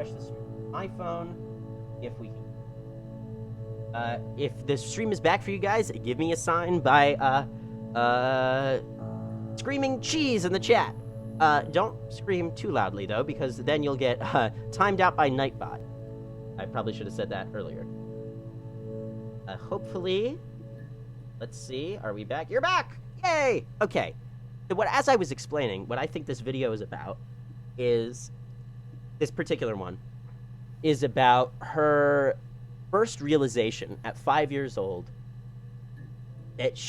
refresh the stream on my phone if we can. If the stream is back for you guys, give me a sign by screaming cheese in the chat. Don't scream too loudly though, because then you'll get timed out by Nightbot. I probably should have said that earlier. Hopefully, let's see. Are we back? You're back! Yay! Okay. So as I was explaining, what I think this video is about is, this particular one, is about her first realization at 5 years old that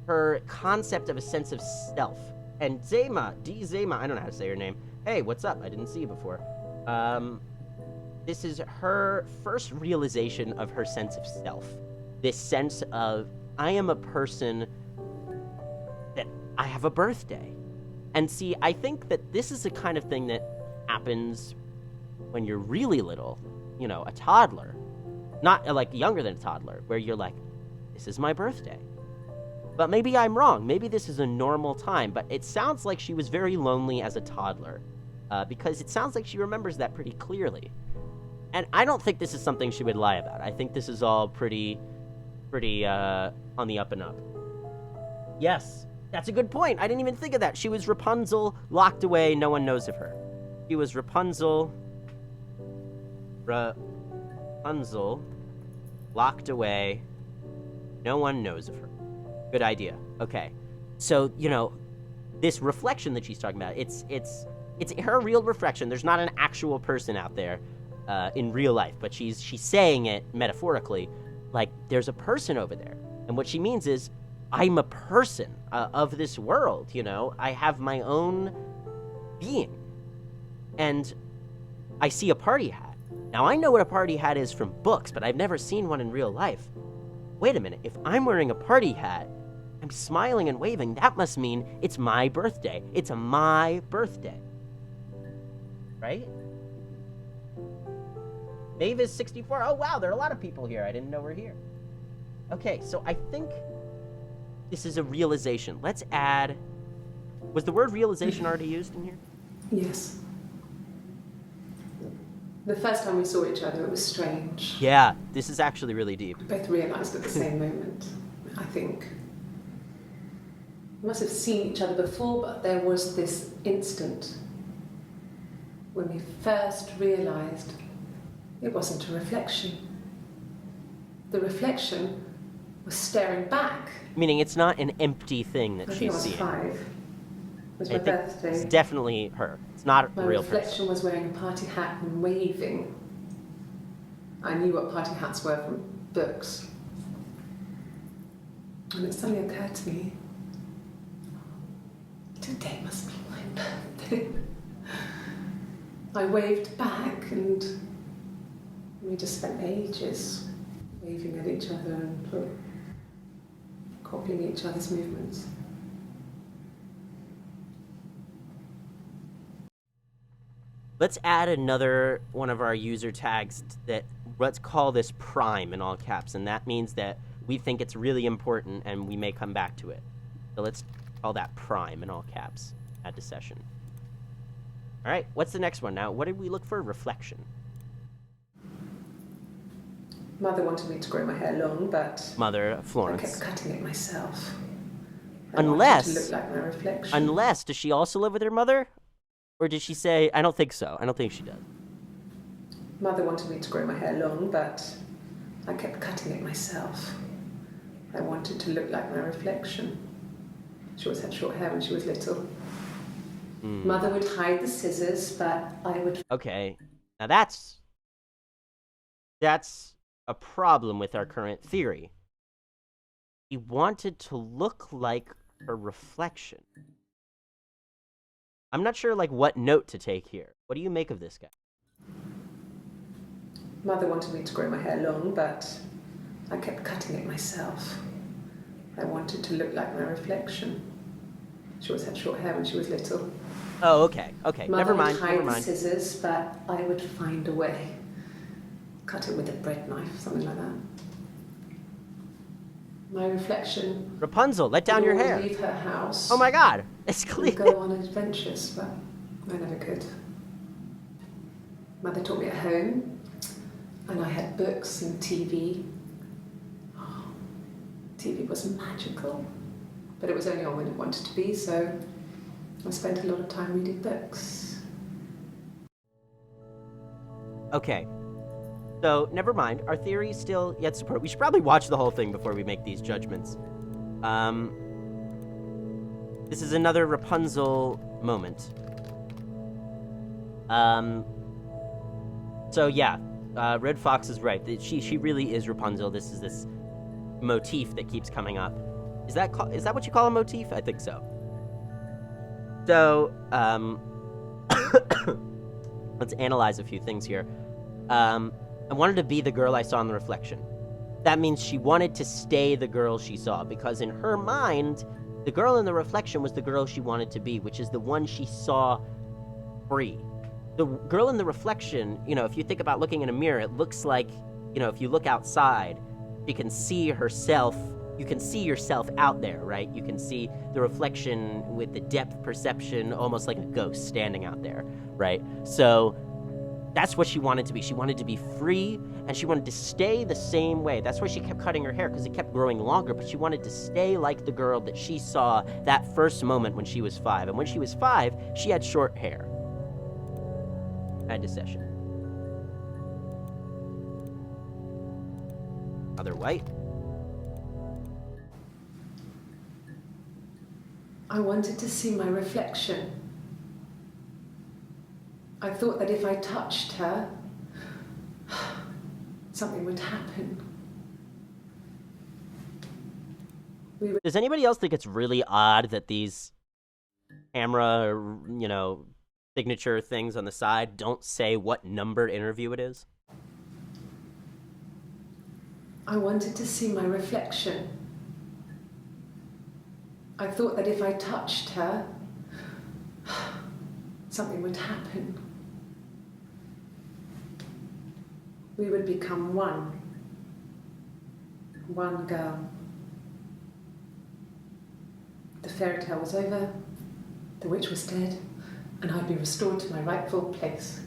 her concept of a sense of self, and Zema, I don't know how to say her name. Hey, what's up? I didn't see you before. This is her first realization of her sense of self. This sense of, I am a person that I have a birthday. And see, I think that this is the kind of thing that happens when you're really little, you know, a toddler. Not like younger than a toddler, where you're like, this is my birthday. But maybe I'm wrong. Maybe this is a normal time, but it sounds like she was very lonely as a toddler, because it sounds like she remembers that pretty clearly. And I don't think this is something she would lie about. I think this is all pretty on the up and up. Yes, that's a good point. I didn't even think of that. She was Rapunzel, locked away, no one knows of her. She was Rapunzel, locked away, no one knows of her. Good idea. Okay. So, you know, this reflection that she's talking about, it's her real reflection. There's not an actual person out there in real life, but she's saying it metaphorically, like there's a person over there. And what she means is, I'm a person of this world, you know? I have my own being. And I see a party hat. Now, I know what a party hat is from books, but I've never seen one in real life. Wait a minute, if I'm wearing a party hat, I'm smiling and waving, that must mean it's my birthday. It's my birthday. Right? Mavis 64. Oh, wow, there are a lot of people here. I didn't know we're here. Okay, so I think this is a realization. Let's add... Was the word realization already used in here? Yes. The first time we saw each other, it was strange. Yeah, this is actually really deep. We both realised at the same moment, I think. We must have seen each other before, but there was this instant when we first realised it wasn't a reflection. The reflection was staring back. Meaning it's not an empty thing that she's seeing. I think I was 5. It was my birthday. It's definitely her. It's not a real person. My reflection was wearing a party hat and waving. I knew what party hats were from books. And it suddenly occurred to me, today must be my birthday. I waved back and we just spent ages waving at each other and copying each other's movements. Let's add another one of our user tags that, let's call this prime in all caps, and that means that we think it's really important and we may come back to it. So let's call that prime in all caps. Add to session. All right, what's the next one now? What did we look for? Reflection. Mother wanted me to grow my hair long, but Mother, Florence. I kept cutting it myself. Unless, to look like my reflection. Unless, does she also live with her mother? Or did she say, I don't think so. I don't think she does. Mother wanted me to grow my hair long, but I kept cutting it myself. I wanted to look like my reflection. She always had short hair when she was little. Mother would hide the scissors, but I would... Okay, now that's a problem with our current theory. He wanted to look like her reflection. I'm not sure, like, what note to take here. What do you make of this guy? Mother wanted me to grow my hair long, but I kept cutting it myself. I wanted to look like my reflection. She always had short hair when she was little. Oh, okay, okay. Never mind, Mother would never hide mind. the scissors, but I would find a way. Cut it with a bread knife, something like that. My reflection... Rapunzel, let down your hair. Leave her house. Oh my god, it's clear. Go on adventures, but I never could. Mother taught me at home, and I had books and TV. Oh, TV was magical, but it was only on when it wanted to be, so I spent a lot of time reading books. Okay. So, never mind. Our theory still yet support. We should probably watch the whole thing before we make these judgments. This is another Rapunzel moment. So yeah, Red Fox is right. She really is Rapunzel. This is this motif that keeps coming up. Is that what you call a motif? I think so. So, let's analyze a few things here. I wanted to be the girl I saw in the reflection. That means she wanted to stay the girl she saw, because in her mind, the girl in the reflection was the girl she wanted to be, which is the one she saw free. The girl in the reflection, if you think about looking in a mirror, it looks like, if you look outside, you can see herself, you can see yourself out there, right? You can see the reflection with the depth perception, almost like a ghost standing out there, right? So that's what she wanted to be. She wanted to be free, and she wanted to stay the same way. That's why she kept cutting her hair, because it kept growing longer, but she wanted to stay like the girl that she saw that first moment when she was 5. And when she was 5, she had short hair. At Decession. Other white. I wanted to see my reflection. I thought that if I touched her, something would happen. Does anybody else think it's really odd that these camera, signature things on the side don't say what numbered interview it is? I wanted to see my reflection. I thought that if I touched her, something would happen. We would become one. One girl. The fairy tale was over, the witch was dead, and I'd be restored to my rightful place.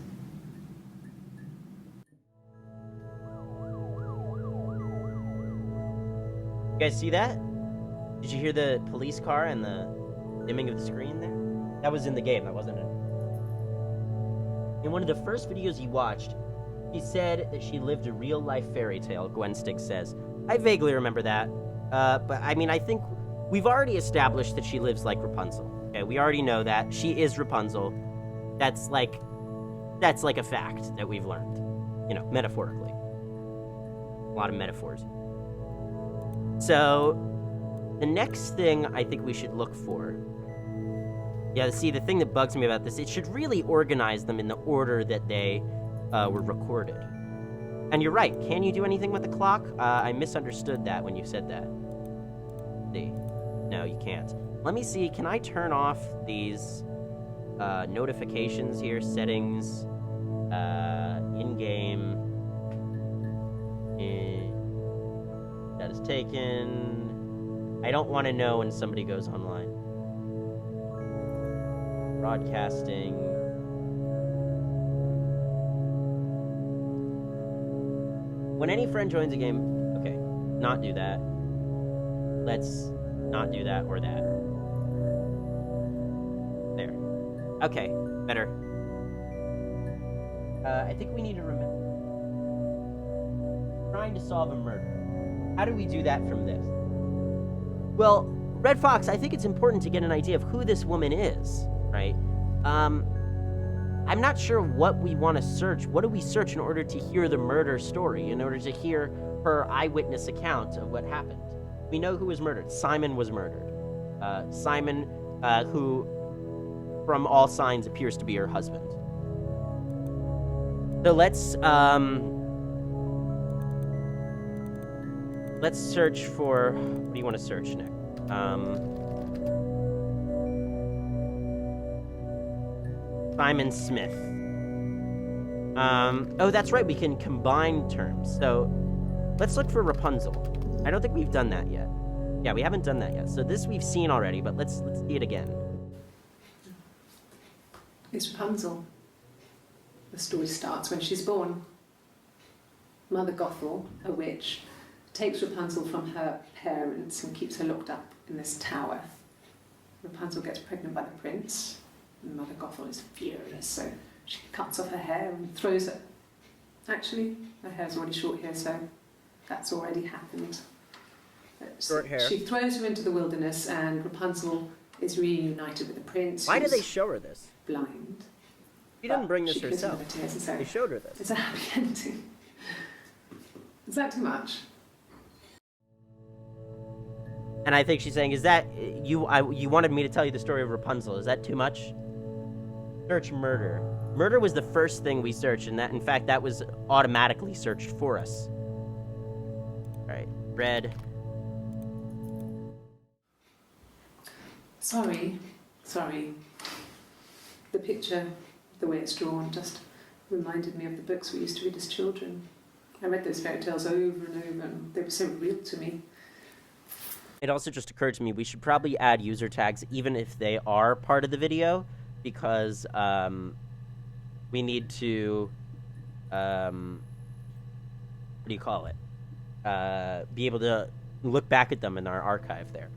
You guys see that? Did you hear the police car and the dimming of the screen there? That was in the game, that wasn't it? In one of the first videos you watched, she said that she lived a real-life fairy tale, Gwen Stig says. I vaguely remember that, but I think we've already established that she lives like Rapunzel. Okay, we already know that. She is Rapunzel. That's like a fact that we've learned, metaphorically. A lot of metaphors. So, the next thing I think we should look for... Yeah, see, the thing that bugs me about this, it should really organize them in the order that they were recorded. And you're right, can you do anything with the clock? I misunderstood that when you said that. See? No, you can't. Let me see, can I turn off these notifications here? Settings, in-game, that is taken. I don't want to know when somebody goes online. Broadcasting. When any friend joins a game, okay, not do that. Let's not do that or that. There. Okay, better. I think we need to remember. Trying to solve a murder. How do we do that from this? Well, Red Fox, I think it's important to get an idea of who this woman is, right? I'm not sure what we want to search. What do we search in order to hear the murder story, in order to hear her eyewitness account of what happened? We know who was murdered. Simon was murdered. Simon, who, from all signs, appears to be her husband. So let's search for... What do you want to search next? Simon Smith. Oh, that's right, we can combine terms. So, let's look for Rapunzel. I don't think we've done that yet. Yeah, we haven't done that yet. So this we've seen already, but let's see it again. It's Rapunzel. the story starts when she's born. Mother Gothel, a witch, takes Rapunzel from her parents and keeps her locked up in this tower. Rapunzel gets pregnant by the prince, and Mother Gothel is furious, so she cuts off her hair and throws it. Actually, her hair's already short here, so that's already happened. Short hair. She throws her into the wilderness, and Rapunzel is reunited with the prince. Why did they show her this? Blind. She didn't bring this She gives herself. her the tears and so They showed her this. it's a happy ending. Is that too much? And I think she's saying, is that, you wanted me to tell you the story of Rapunzel. Is that too much? Search murder. Murder was the first thing we searched, and that, in fact, that was automatically searched for us. Alright, red. Sorry. The picture, the way it's drawn, just reminded me of the books we used to read as children. I read those fairy tales over and over, and they were so real to me. It also just occurred to me we should probably add user tags even if they are part of the video, because we need to what do you call it? Be able to look back at them in our archive there.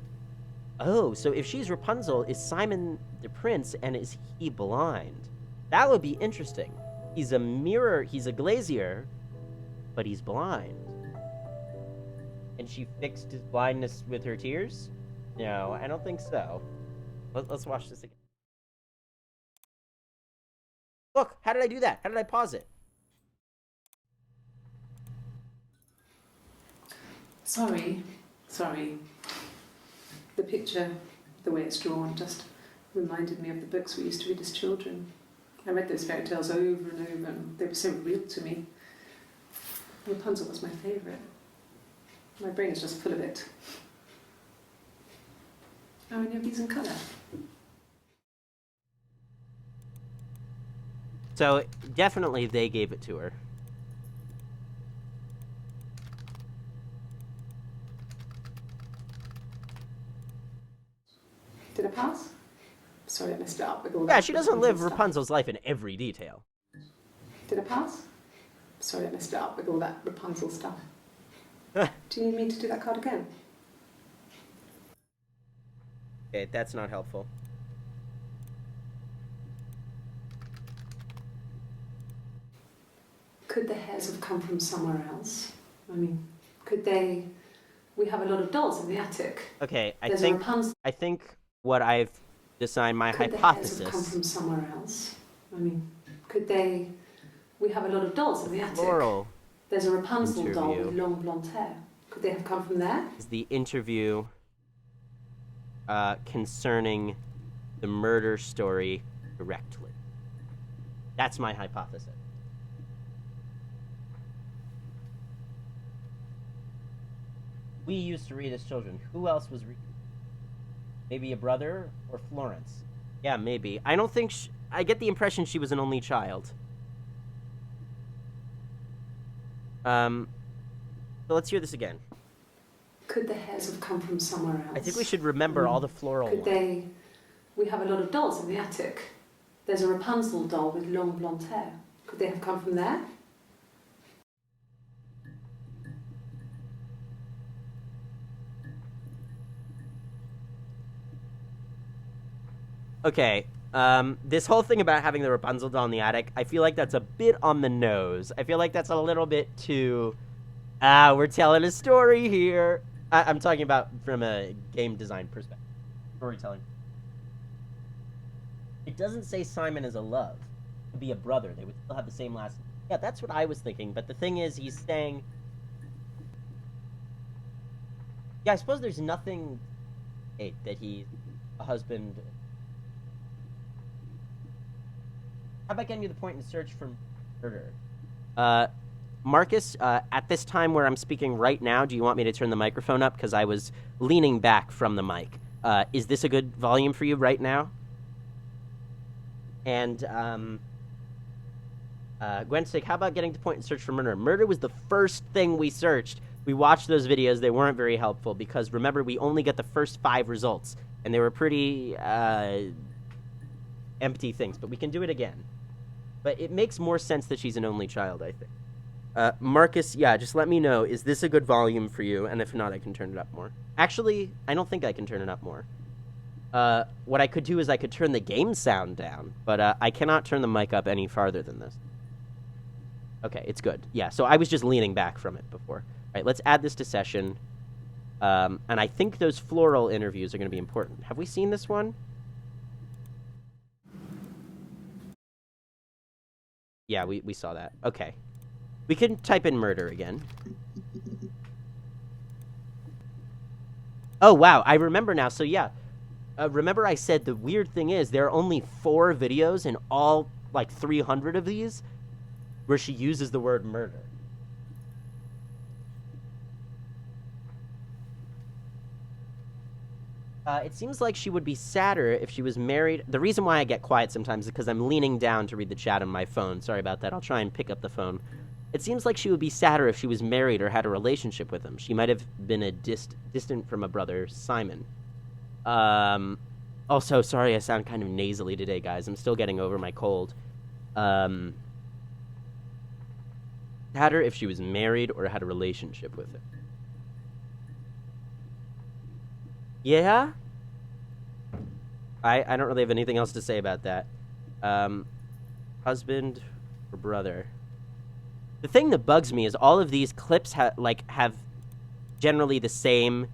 Oh, so if she's Rapunzel, is Simon the prince, and is he blind? That would be interesting. He's a mirror, he's a glazier, but he's blind. And she fixed his blindness with her tears? No, I don't think so. Let's watch this again. Look, how did I do that? How did I pause it? Sorry. The picture, the way it's drawn, just reminded me of the books we used to read as children. I read those fairy tales over and over, and they were so real to me. Rapunzel was my favourite. My brain is just full of it. Are any of these in colour? So, definitely they gave it to her. Did I pass? Sorry, I messed it up with all that. Yeah, she doesn't live stuff. Rapunzel's life in every detail. Did I pass? Sorry, I messed it up with all that Rapunzel stuff. Do you need me to do that card again? Okay, that's not helpful. Could the hairs have come from somewhere else? I mean, could they... We have a lot of dolls in the attic. Okay, There's a Rapunzel... I think what I've designed my Could hypothesis. the hairs have come from somewhere else? I mean, could they... We have a lot of dolls in the attic. Floral There's a Rapunzel doll interview. with long blonde hair. Could they have come from there? Is the interview concerning the murder story directly. That's my hypothesis. We used to read as children. Who else was reading? Maybe a brother or Florence? Yeah, maybe. I don't think I get the impression she was an only child. So let's hear this again. Could the hairs have come from somewhere else? I think we should remember all the floral Could ones. they... We have a lot of dolls in the attic. There's a Rapunzel doll with long blonde hair. Could they have come from there? Okay, this whole thing about having the Rapunzel doll in the attic, I feel like that's a bit on the nose. I feel like that's a little bit too, we're telling a story here. I'm talking about from a game design perspective. Storytelling. It doesn't say Simon is a love. It could be a brother. They would still have the same last name. Yeah, that's what I was thinking, but the thing is, he's saying... Yeah, I suppose there's nothing that he's a husband... How about getting you the point and search for murder? Marcus, at this time where I'm speaking right now, do you want me to turn the microphone up? Because I was leaning back from the mic. Is this a good volume for you right now? And, Gwen's like, how about getting to point and search for murder? Murder was the first thing we searched. We watched those videos. They weren't very helpful because, remember, we only got the first 5 results. And they were pretty, empty things. But we can do it again. But it makes more sense that she's an only child, I think. Marcus, yeah, just let me know. Is this a good volume for you? And if not, I can turn it up more. Actually, I don't think I can turn it up more. What I could do is I could turn the game sound down, but I cannot turn the mic up any farther than this. Okay, it's good. Yeah, so I was just leaning back from it before. All right, let's add this to session. And I think those floral interviews are going to be important. Have we seen this one? Yeah, we saw that. Okay. We can type in murder again. Oh, wow. I remember now. So, yeah. Remember I said the weird thing is there are only 4 videos in all, like, 300 of these where she uses the word murder. It seems like she would be sadder if she was married. The reason why I get quiet sometimes is because I'm leaning down to read the chat on my phone. Sorry about that. I'll try and pick up the phone. It seems like she would be sadder if she was married or had a relationship with him. She might have been a distant from a brother, Simon. Also, sorry I sound kind of nasally today, guys. I'm still getting over my cold. Sadder if she was married or had a relationship with him. Yeah? I don't really have anything else to say about that. Husband or brother. The thing that bugs me is all of these clips have generally the same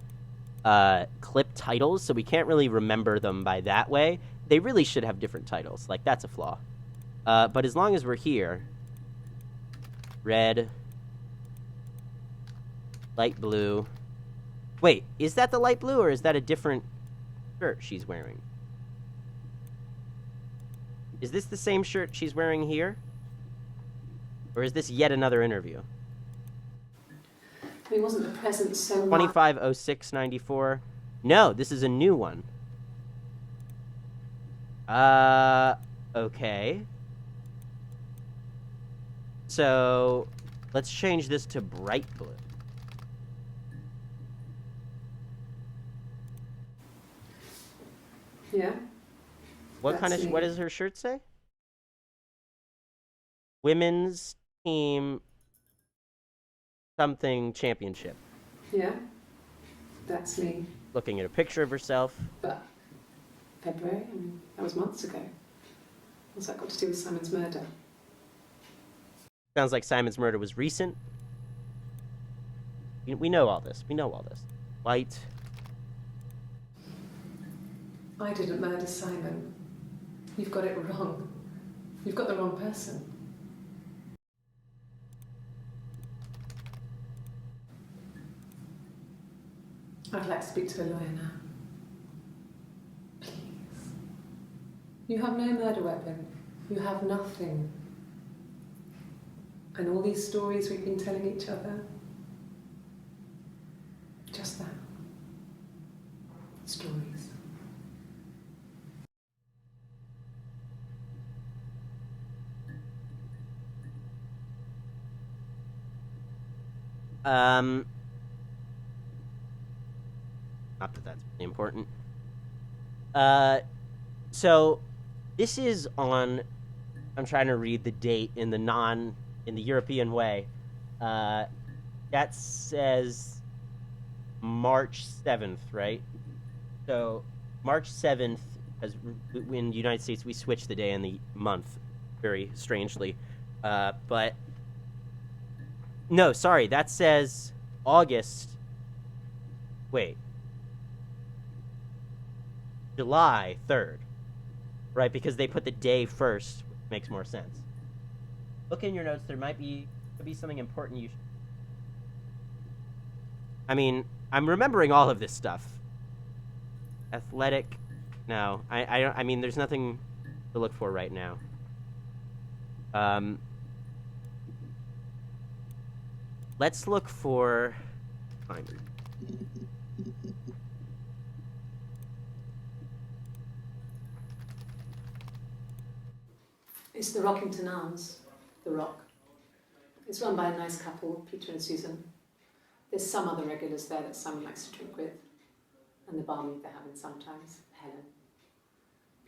clip titles, so we can't really remember them by that way. They really should have different titles. Like, that's a flaw. But as long as we're here, red, light blue. Wait, is that the light blue, or is that a different shirt she's wearing? Is this the same shirt she's wearing here? Or is this yet another interview? He wasn't the present so much. 250694. No, this is a new one. Okay. So, let's change this to bright blue. Yeah. What does her shirt say? Women's team something championship. Yeah. That's me. Looking at a picture of herself. But February, I mean, that was months ago. What's that got to do with Simon's murder? Sounds like Simon's murder was recent. We know all this. We know all this. White. I didn't murder Simon. You've got it wrong. You've got the wrong person. I'd like to speak to a lawyer now. Please. You have no murder weapon. You have nothing. And all these stories we've been telling each other. Just that. Stories. Not that that's really important. So this is on, I'm trying to read the date in the European way. That says March 7th, right? So March 7th, in the United States, we switch the day and the month very strangely. But no, sorry, that says August. Wait. July 3rd. Right, because they put the day first, which makes more sense. Look in your notes, could be something important you should... I mean, I'm remembering all of this stuff. Athletic. No, I mean, there's nothing to look for right now. Let's look for Simon. It's the Rockington Arms, The Rock. It's run by a nice couple, Peter and Susan. There's some other regulars there that Simon likes to drink with, and the barmaid they're having sometimes, Helen.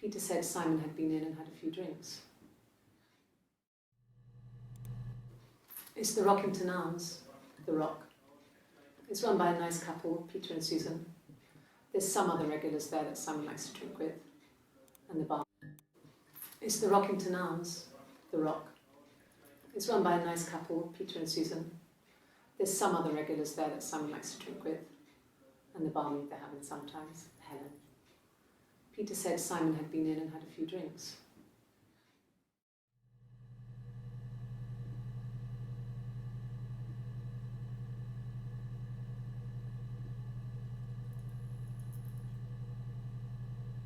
Peter said Simon had been in and had a few drinks. It's the Rockington Arms, The Rock. It's run by a nice couple, Peter and Susan. There's some other regulars there that Simon likes to drink with, and the bar. It's the Rockington Arms, The Rock. It's run by a nice couple, Peter and Susan. There's some other regulars there that Simon likes to drink with, and the barmaid they're having sometimes, Helen. Peter said Simon had been in and had a few drinks.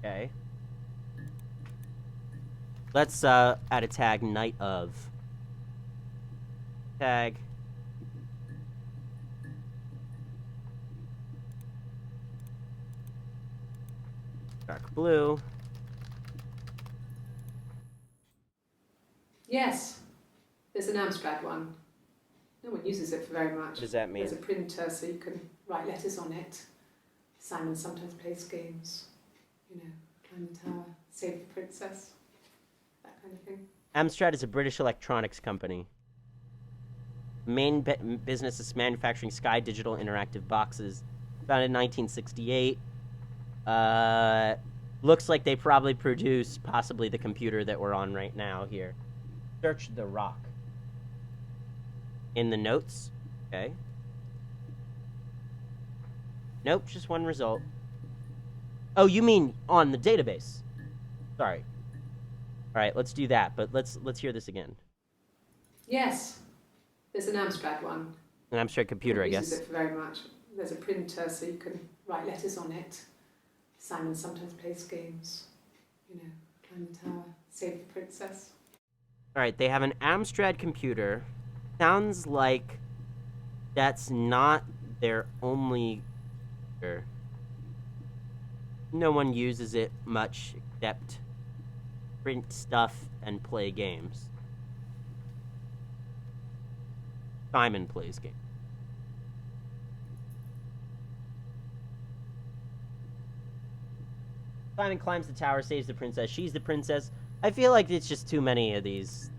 Okay. Let's add a tag, night of. Tag. Dark blue. Yes, there's an Amstrad one. No one uses it for very much. What does that mean? There's a printer so you can write letters on it. Simon sometimes plays games. You know, climb the tower, save the princess, that kind of thing. Amstrad is a British electronics company. Main business is manufacturing Sky Digital interactive boxes. Founded in 1968. Looks like they probably produce possibly the computer that we're on right now here. Search the rock. In the notes. Okay. Nope, just one result. Oh, you mean on the database? Sorry. All right, let's do that, but let's hear this again. Yes, there's an Amstrad one. An Amstrad computer, I guess. Uses it for very much. There's a printer so you can write letters on it. Simon sometimes plays games. You know, climb the tower, save the princess. All right, they have an Amstrad computer. Sounds like that's not their only computer. No one uses it much except print stuff and play games. Simon plays games. Simon climbs the tower, saves the princess. She's the princess. I feel like it's just too many of these,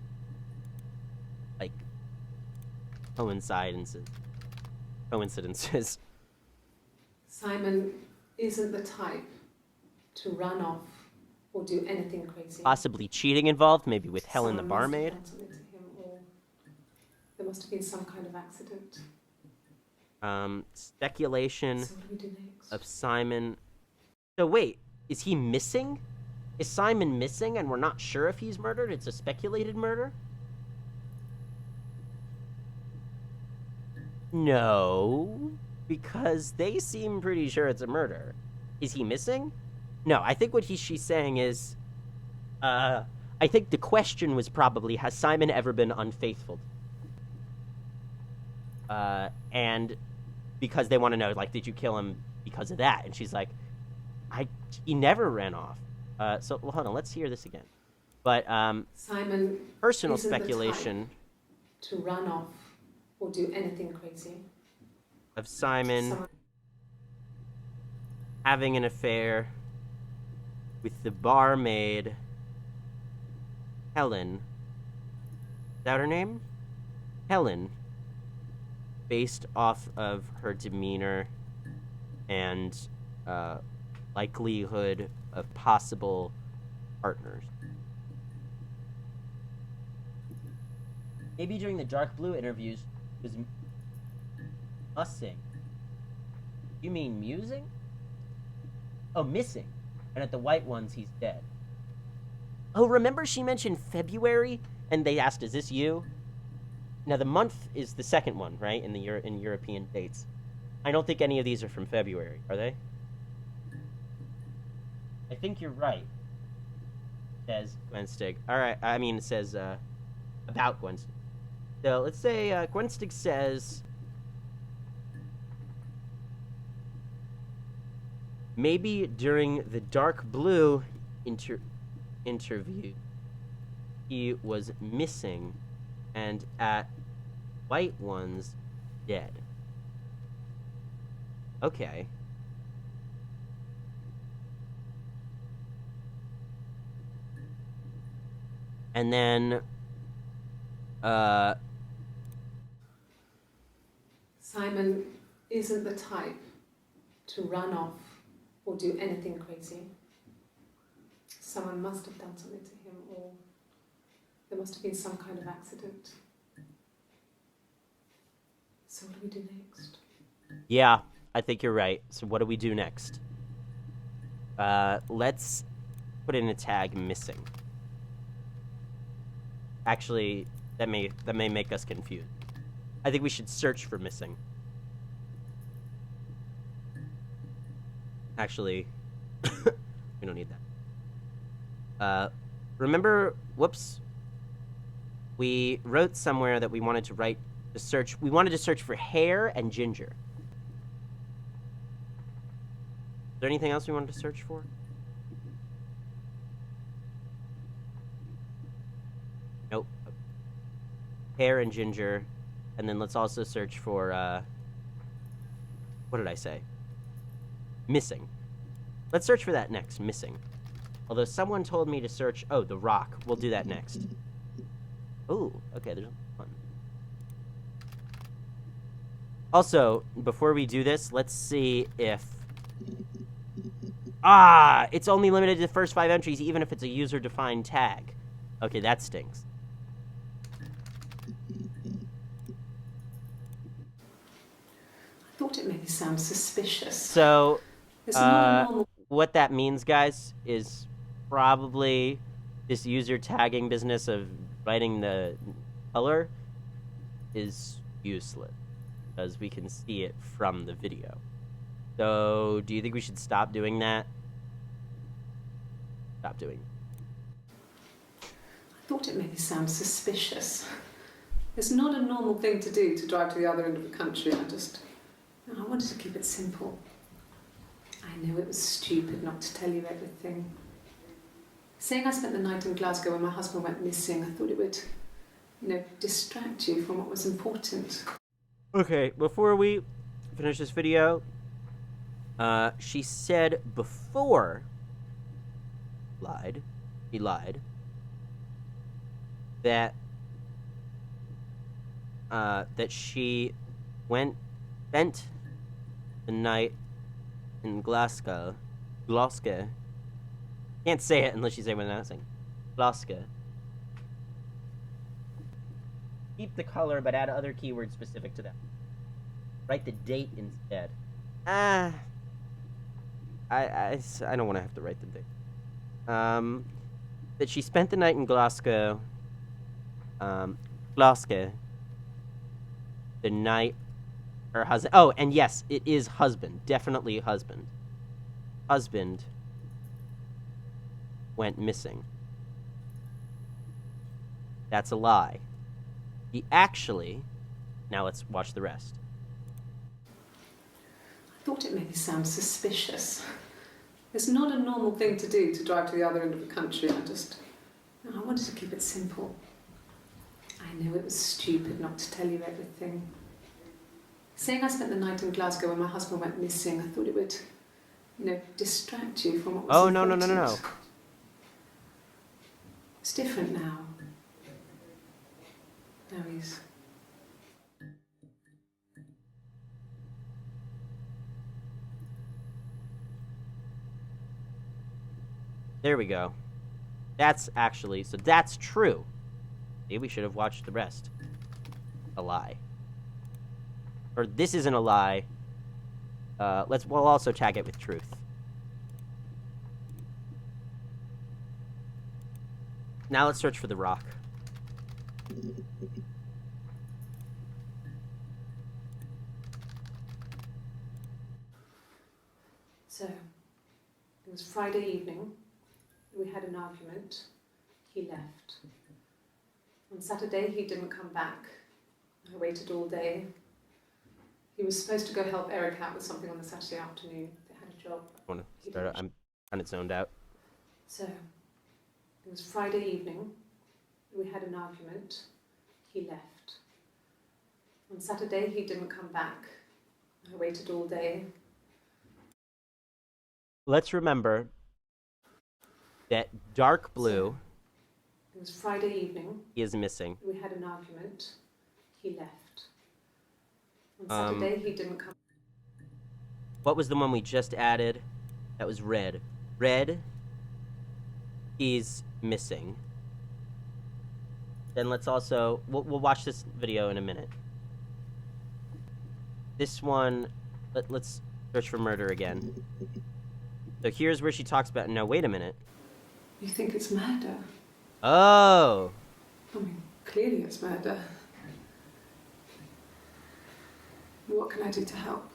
like, coincidences. Simon isn't the type to run off or do anything crazy. Possibly cheating involved, maybe with Helen the Someone must have barmaid. done something to him, or there must have been some kind of accident. Speculation So what do we do next? of Simon. So wait, is he missing? Is Simon missing and we're not sure if he's murdered? It's a speculated murder? No, because they seem pretty sure it's a murder. Is he missing? No, I think what she's saying is, I think the question was probably, has Simon ever been unfaithful? And because they want to know, like, did you kill him because of that? And she's like, he never ran off. So, well, hold on, let's hear this again. But, Simon personal isn't the speculation type to run off or do anything crazy. of Simon having an affair with the barmaid Helen. Is that her name? Helen. Based off of her demeanor and likelihood of possible partners. Maybe during the Dark Blue interviews was mussing. You mean musing? Oh, missing. And at the white ones, he's dead. Oh, remember she mentioned February? And they asked, is this you? Now, the month is the second one, right? In European dates. I don't think any of these are from February, are they? I think you're right. Says Gwenstig. All right, I mean, it says about Gwenstig. So let's say Gwenstig says maybe during the Dark Blue interview he was missing and at white ones dead. Okay. And then Simon isn't the type to run off or do anything crazy. Someone must have done something to him, or there must have been some kind of accident. So what do we do next? Yeah, I think you're right. So what do we do next? Let's put in a tag missing. Actually, that may make us confused. I think we should search for missing. Actually, we don't need that. Remember, whoops. We wrote somewhere that we wanted to write the search. We wanted to search for hair and ginger. Is there anything else we wanted to search for? Nope. Hair and ginger. And then let's also search for, what did I say? Missing. Let's search for that next, missing. Although someone told me to search, oh, the rock. We'll do that next. Ooh, okay, there's one. Also, before we do this, let's see if... Ah, it's only limited to the first 5 entries, even if it's a user-defined tag. Okay, that stinks. I thought it made me sound suspicious. So, It's not normal. what that means, guys, is probably this user tagging business of writing the color is useless, because we can see it from the video. So, do you think we should stop doing that? Stop doing it. I thought it made me sound suspicious. It's not a normal thing to do, to drive to the other end of the country. I wanted to keep it simple. I know it was stupid not to tell you everything. Saying I spent the night in Glasgow when my husband went missing, I thought it would, distract you from what was important. Okay, before we finish this video, she said before he lied, that she spent the night in Glasgow. Can't say it unless you say what I'm saying. Glasgow. Keep the color, but add other keywords specific to that. Write the date instead. I don't want to have to write the date. That she spent the night in Glasgow. Glasgow. The night her husband. Oh, and yes, it is husband. Definitely husband. Husband went missing. That's a lie. He actually... Now let's watch the rest. I thought it made me sound suspicious. It's not a normal thing to do, to drive to the other end of the country. I wanted to keep it simple. I know it was stupid not to tell you everything. Saying I spent the night in Glasgow when my husband went missing, I thought it would, distract you from what was important. No. It's different now. Now he's... There we go. That's actually... So that's true. Maybe we should have watched the rest. A lie. Or this isn't a lie. We'll also tag it with truth. Now let's search for the rock. So, it was Friday evening. We had an argument. He left. On Saturday, he didn't come back. I waited all day. He was supposed to go help Eric out with something on the Saturday afternoon. They had a job. I want to start out. I'm kind of zoned out. So, it was Friday evening. We had an argument. He left. On Saturday, he didn't come back. I waited all day. Let's remember that dark blue It was Friday evening. is missing. We had an argument. He left. On Saturday, he didn't come. What was the one we just added? That was Red. Red, he's missing. Then let's also... We'll watch this video in a minute. This one... Let's search for murder again. So here's where she talks about... No, wait a minute. You think it's murder? Oh! I mean, clearly it's murder. What can I do to help?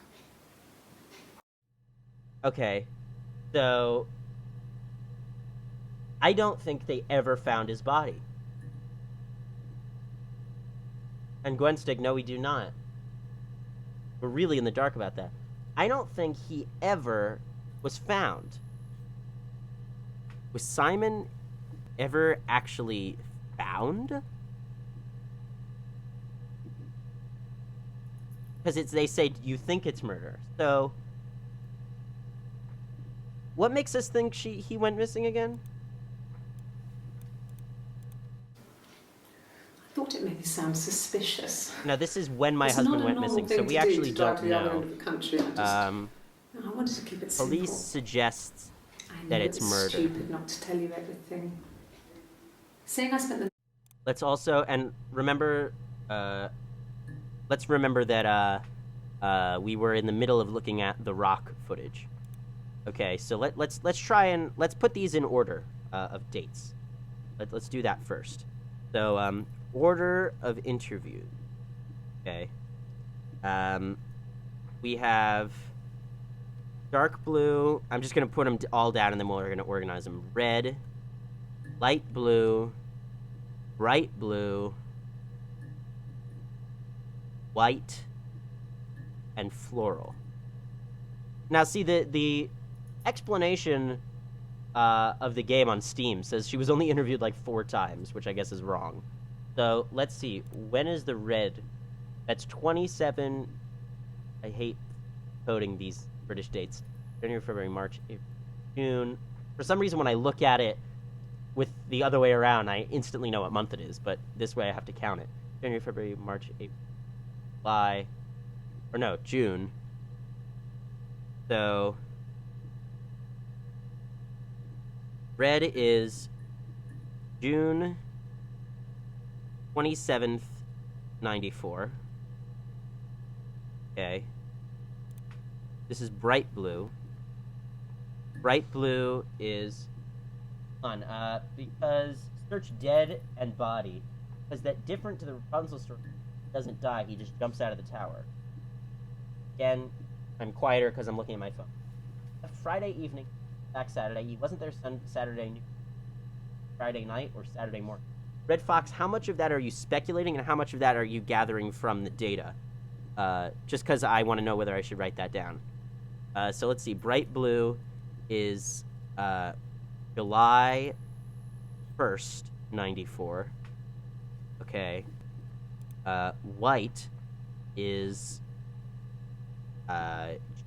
Okay. So... I don't think they ever found his body. And Gwenstick, no, we do not. We're really in the dark about that. I don't think he ever was found. Was Simon ever actually found? Because they say you think it's murder. So, what makes us think he went missing again? I thought it made me sound suspicious. Now, this is when my husband went missing, so we actually don't know. I wanted to keep it simple. Police suggests that it's murder. Stupid not to tell you everything. Saying I spent the... Let's also, and remember, let's remember that we were in the middle of looking at the rock footage. Okay, so let's try and let's put these in order of dates. Let's do that first. So order of interview. Okay. We have dark blue. I'm just gonna put them all down, and then we're gonna organize them. Red, light blue, bright blue, white, and floral. Now, see, the explanation of the game on Steam says she was only interviewed like 4 times, which I guess is wrong. So, let's see. When is the red? That's 27... I hate coding these British dates. January, February, March, April, June. For some reason, when I look at it with the other way around, I instantly know what month it is, but this way I have to count it. January, February, March, April, July... Or no, June. So... Red is June 27th, 94. Okay. This is bright blue. Bright blue is fun, because search dead and body. Because that different to the Rapunzel story, doesn't die, he just jumps out of the tower. Again, I'm quieter because I'm looking at my phone. A Friday evening, back Saturday, he wasn't there Saturday, Friday night, or Saturday morning. Red Fox, how much of that are you speculating, and how much of that are you gathering from the data? Just because I want to know whether I should write that down. So let's see. Bright blue is July 1st, 94. Okay. White is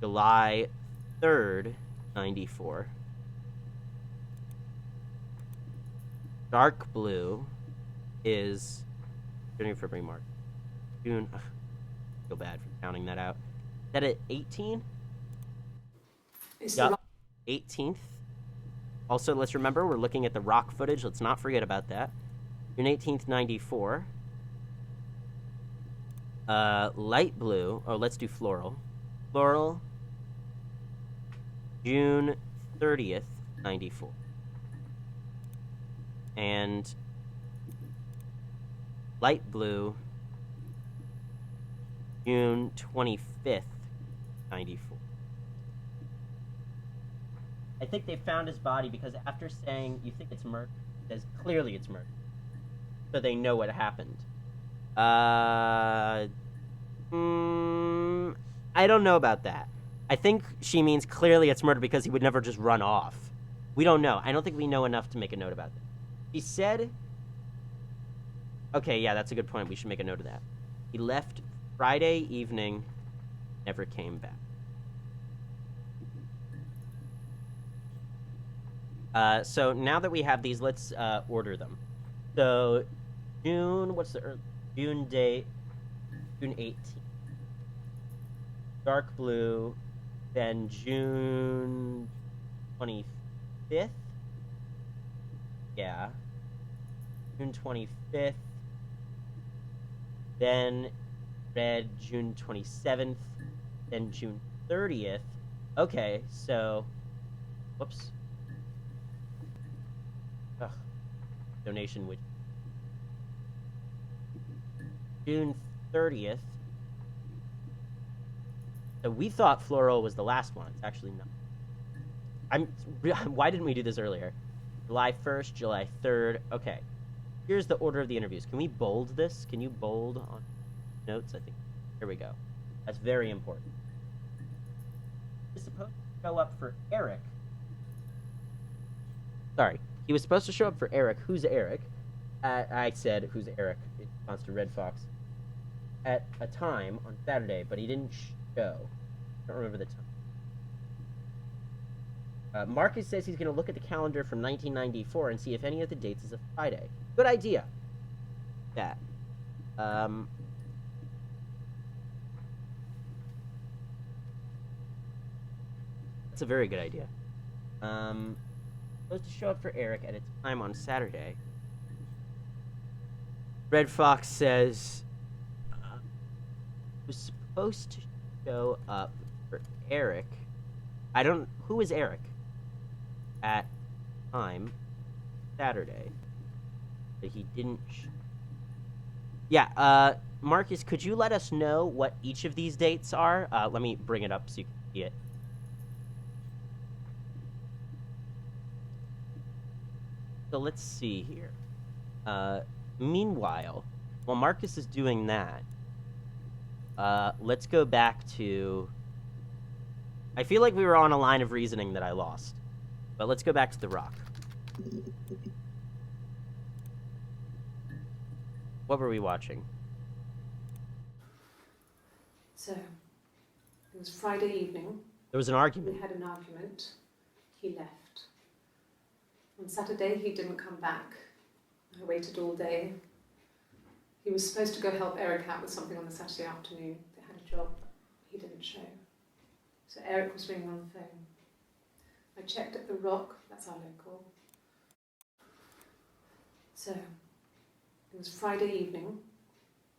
July 3rd, 94. Dark blue is January, February, March, June. Ugh, I feel bad for counting that out. Is that at 18? Yup, 18th. Also, let's remember, we're looking at the rock footage. Let's not forget about that. June 18th, 94. Light blue. Oh, let's do floral. Floral. June 30th, 94. And light blue, June 25th, 94. I think they found his body because after saying, you think it's murder, it says clearly it's murder. So they know what happened. I don't know about that. I think she means clearly it's murder because he would never just run off. We don't know. I don't think we know enough to make a note about that. He said... Okay, yeah, that's a good point. We should make a note of that. He left Friday evening, never came back. So now that we have these, let's order them. So, June, what's the June date? June 18th. dark blue, then June 25th. Yeah. June 25th. Then red June 27th. Then June 30th. Okay, so whoops. Ugh. Donation which June 30th. So we thought floral was the last one. It's actually not. Why didn't we do this earlier? July 1st, July 3rd. Okay. Here's the order of the interviews. Can we bold this? Can you bold on notes? I think. Here we go. That's very important. He's supposed to show up for Eric. Sorry. He was supposed to show up for Eric. Who's Eric? I said, who's Eric? In response to Red Fox. At a time on Saturday, but he didn't show. I don't remember the time. Marcus says he's going to look at the calendar from 1994 and see if any of the dates is a Friday. Good idea. That. That's a very good idea. Supposed to show up for Eric at a time on Saturday. Red Fox says was supposed to show up for Eric. Who is Eric? At time Saturday. But he didn't yeah, Marcus, could you let us know what each of these dates are? Let me bring it up so you can see it. So let's see here. Meanwhile, while Marcus is doing that, let's go back to... I feel like we were on a line of reasoning that I lost. But let's go back to the rock. What were we watching? So, it was Friday evening. There was an argument. We had an argument. He left. On Saturday, he didn't come back. I waited all day. He was supposed to go help Eric out with something on the Saturday afternoon. They had a job. He didn't show. So Eric was ringing on the phone. I checked at the Rock. That's our local. So, it was Friday evening.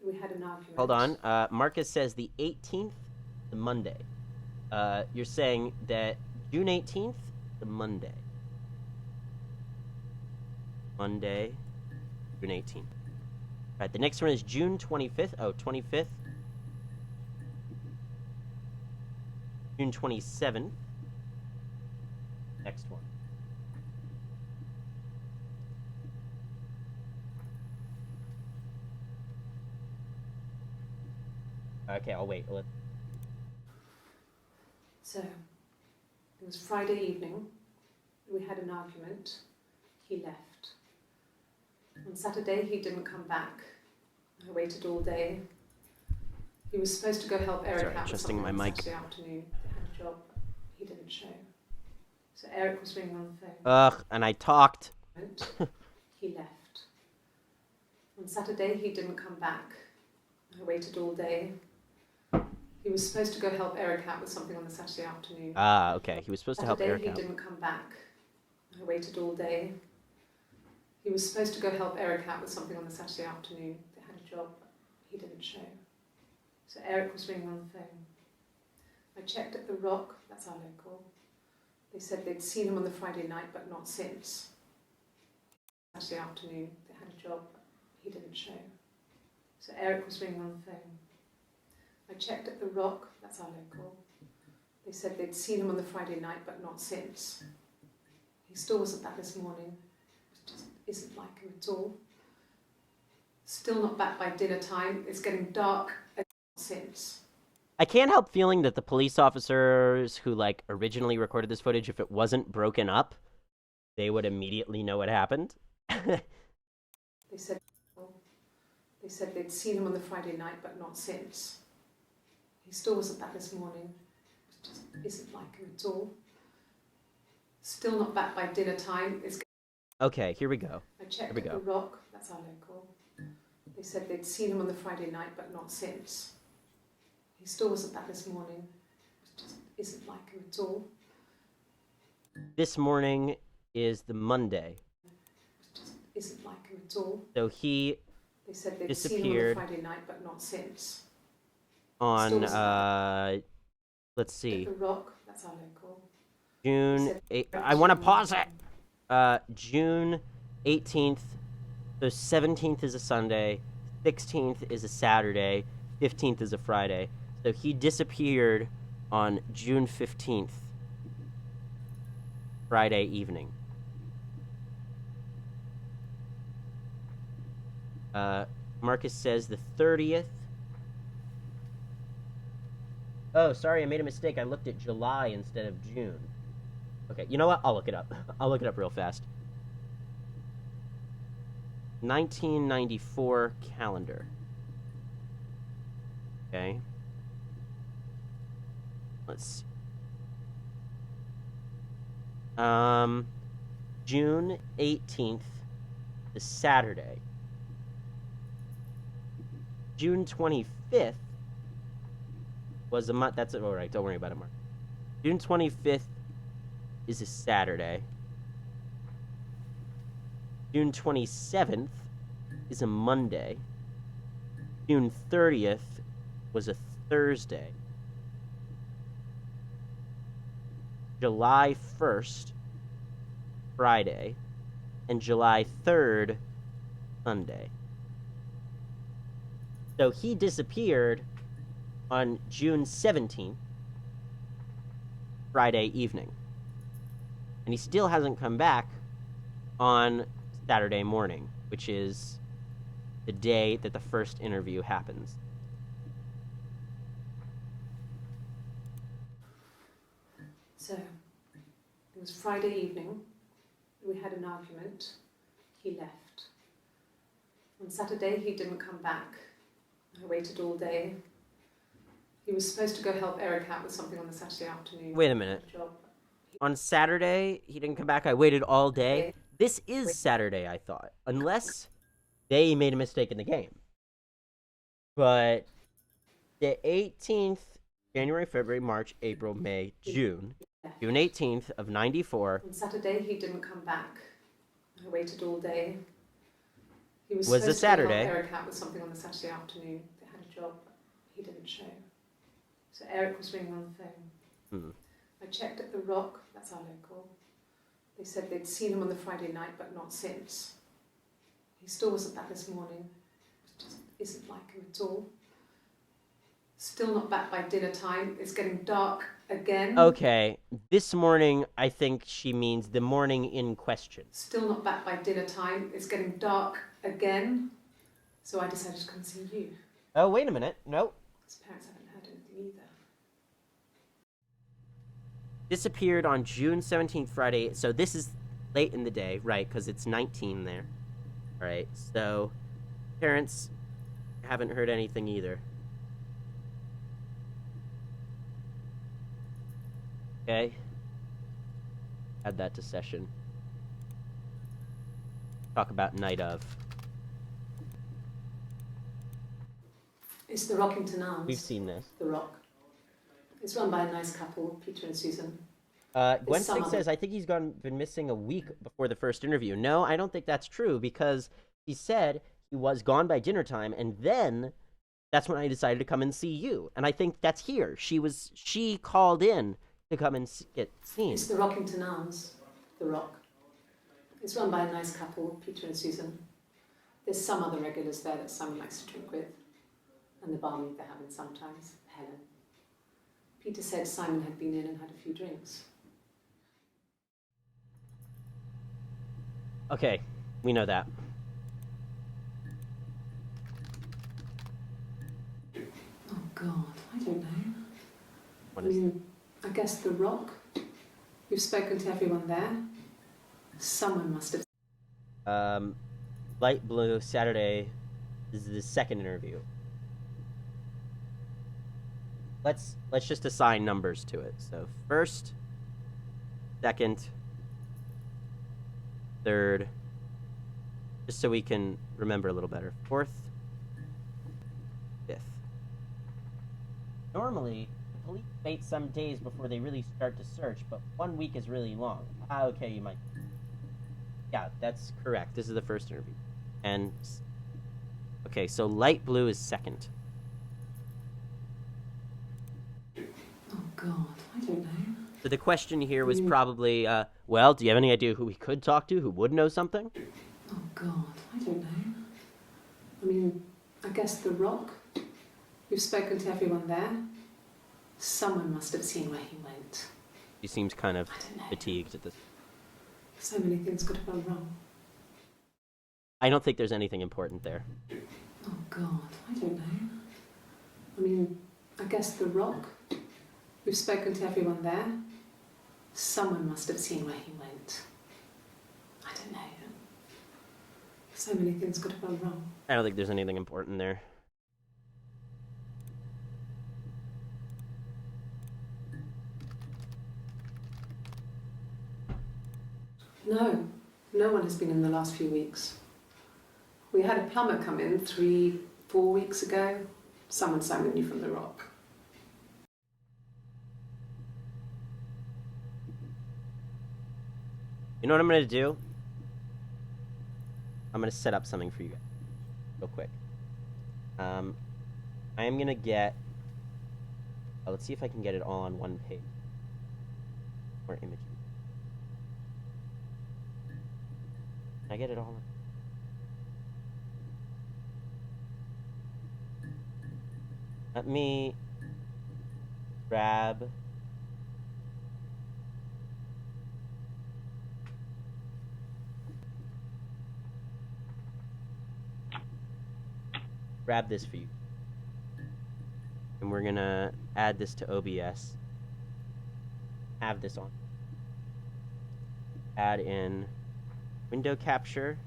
We had an argument. Hold on. Marcus says the 18th, the Monday. You're saying that June 18th, the Monday. Monday, June 18th. All right, the next one is June 25th. Oh, 25th. June 27th. Next one. Okay, I'll wait. So, it was Friday evening. We had an argument. He left. On Saturday, he didn't come back. I waited all day. He was supposed to go help Eric out with something on Saturday afternoon. They had a job. He didn't show. So Eric was ringing on the phone. Ugh, and I talked. He left. On Saturday, he didn't come back. I waited all day. He was supposed to go help Eric out with something on the Saturday afternoon. Ah, okay. He was supposed to help Eric out. Saturday, he didn't come back. I waited all day. He was supposed to go help Eric out with something on the Saturday afternoon. They had a job. He didn't show. So Eric was ringing on the phone. I checked at the Rock. That's our local. They said they'd seen him on the Friday night, but not since. Saturday afternoon, they had a job. He didn't show. So Eric was ringing on the phone. I checked at the Rock. That's our local. They said they'd seen him on the Friday night, but not since. He still wasn't back this morning. It just isn't like him at all. Still not back by dinner time. It's getting dark since. I can't help feeling that the police officers who, originally recorded this footage, if it wasn't broken up, they would immediately know what happened. They said they'd seen him on the Friday night, but not since. He still wasn't back this morning. It just isn't like him at all. Still not back by dinner time. Okay, here we go. I checked at the Rock. That's our local. They said they'd seen him on the Friday night, but not since. He still wasn't back this morning. It just isn't like him at all. This morning is the Monday. It just isn't like him at all. So he They said they'd disappeared seen him on a Friday night, but not since. on, let's At see, the Rock, that's our local. June 8th. I want to pause it! June 18th. So 17th is a Sunday, 16th is a Saturday, 15th is a Friday. So he disappeared on June 15th, Friday evening. Marcus says the 30th. Oh, sorry, I made a mistake. I looked at July instead of June. Okay, you know what? I'll look it up. I'll look it up real fast. 1994 calendar. Okay. Let's see. June 18th is Saturday. June 25th was a month. That's all right. Don't worry about it, Mark. June 25th is a Saturday. June 27th is a Monday. June 30th was a Thursday. July 1st, Friday. And July 3rd, Sunday. So he disappeared on June 17th, Friday evening. And he still hasn't come back on Saturday morning, which is the day that the first interview happens. So, it was Friday evening. We had an argument. He left. On Saturday, he didn't come back. I waited all day. He was supposed to go help Eric out with something on the Saturday afternoon. Wait a minute. On Saturday, he didn't come back. I waited all day. This is Saturday, I thought. Unless they made a mistake in the game. But the 18th, January, February, March, April, May, June. June 18th of 94. On Saturday, he didn't come back. I waited all day. He was a supposed Saturday. to help Eric out with something on the Saturday afternoon. They had a job, but he didn't show. So Eric was ringing on the phone. I checked at the Rock, that's our local. They said they'd seen him on the Friday night, but not since. He still wasn't back this morning. It just isn't like him at all. Still not back by dinner time. It's getting dark again. Okay, this morning, I think she means the morning in question. Still not back by dinner time. It's getting dark again. So I decided to come and see you. Oh, wait a minute. No. His parents haven't heard anything either. Disappeared on June 17th, Friday. So this is late in the day, right? Because it's 19 there. All right, so parents haven't heard anything either. Okay. Add that to session. Talk about night of. It's the Rockington Arms. We've seen this. The Rock. It's run by a nice couple, Peter and Susan. Gwen Stick says, I think he's been missing a week before the first interview. No, I don't think that's true, because he said he was gone by dinner time, and then that's when I decided to come and see you. And I think that's here. She called in to come and get seen. It's the Rockington Arms, The Rock. It's run by a nice couple, Peter and Susan. There's some other regulars there that Simon likes to drink with, and the barmaid they have in sometimes, Helen. Peter said Simon had been in and had a few drinks. Okay, we know that. Oh God, I don't know. What is I guess The Rock. You've spoken to everyone there. Someone must have. Light blue, Saturday is the second interview. Let's just assign numbers to it. So first, second, third, just so we can remember a little better. Fourth, fifth. Normally, the police wait some days before they really start to search, but 1 week is really long. Ah, okay, you might. Yeah, that's correct. This is the first interview. And, okay, so light blue is second. Oh, God, I don't know. So the question here was probably, well, do you have any idea who we could talk to, who would know something? Oh, God, I don't know. I mean, I guess The Rock. You've spoken to everyone there. Someone must have seen where he went. He seems kind of fatigued at this. So many things could have gone wrong. I don't think there's anything important there. Oh, God, I don't know. I mean, I guess The Rock. We've spoken to everyone there. Someone must have seen where he went. I don't know. So many things could have gone wrong. I don't think there's anything important there. No, no one has been in the last few weeks. We had a plumber come in 3-4 weeks ago. Someone summoned you from The Rock. You know what I'm going to do? I'm going to set up something for you guys real quick. I am going to get... Oh, let's see if I can get it all on one page. Or image. Can I get it all on? Let me grab... grab this for you. And we're gonna add this to OBS. Have this on. Add in window capture.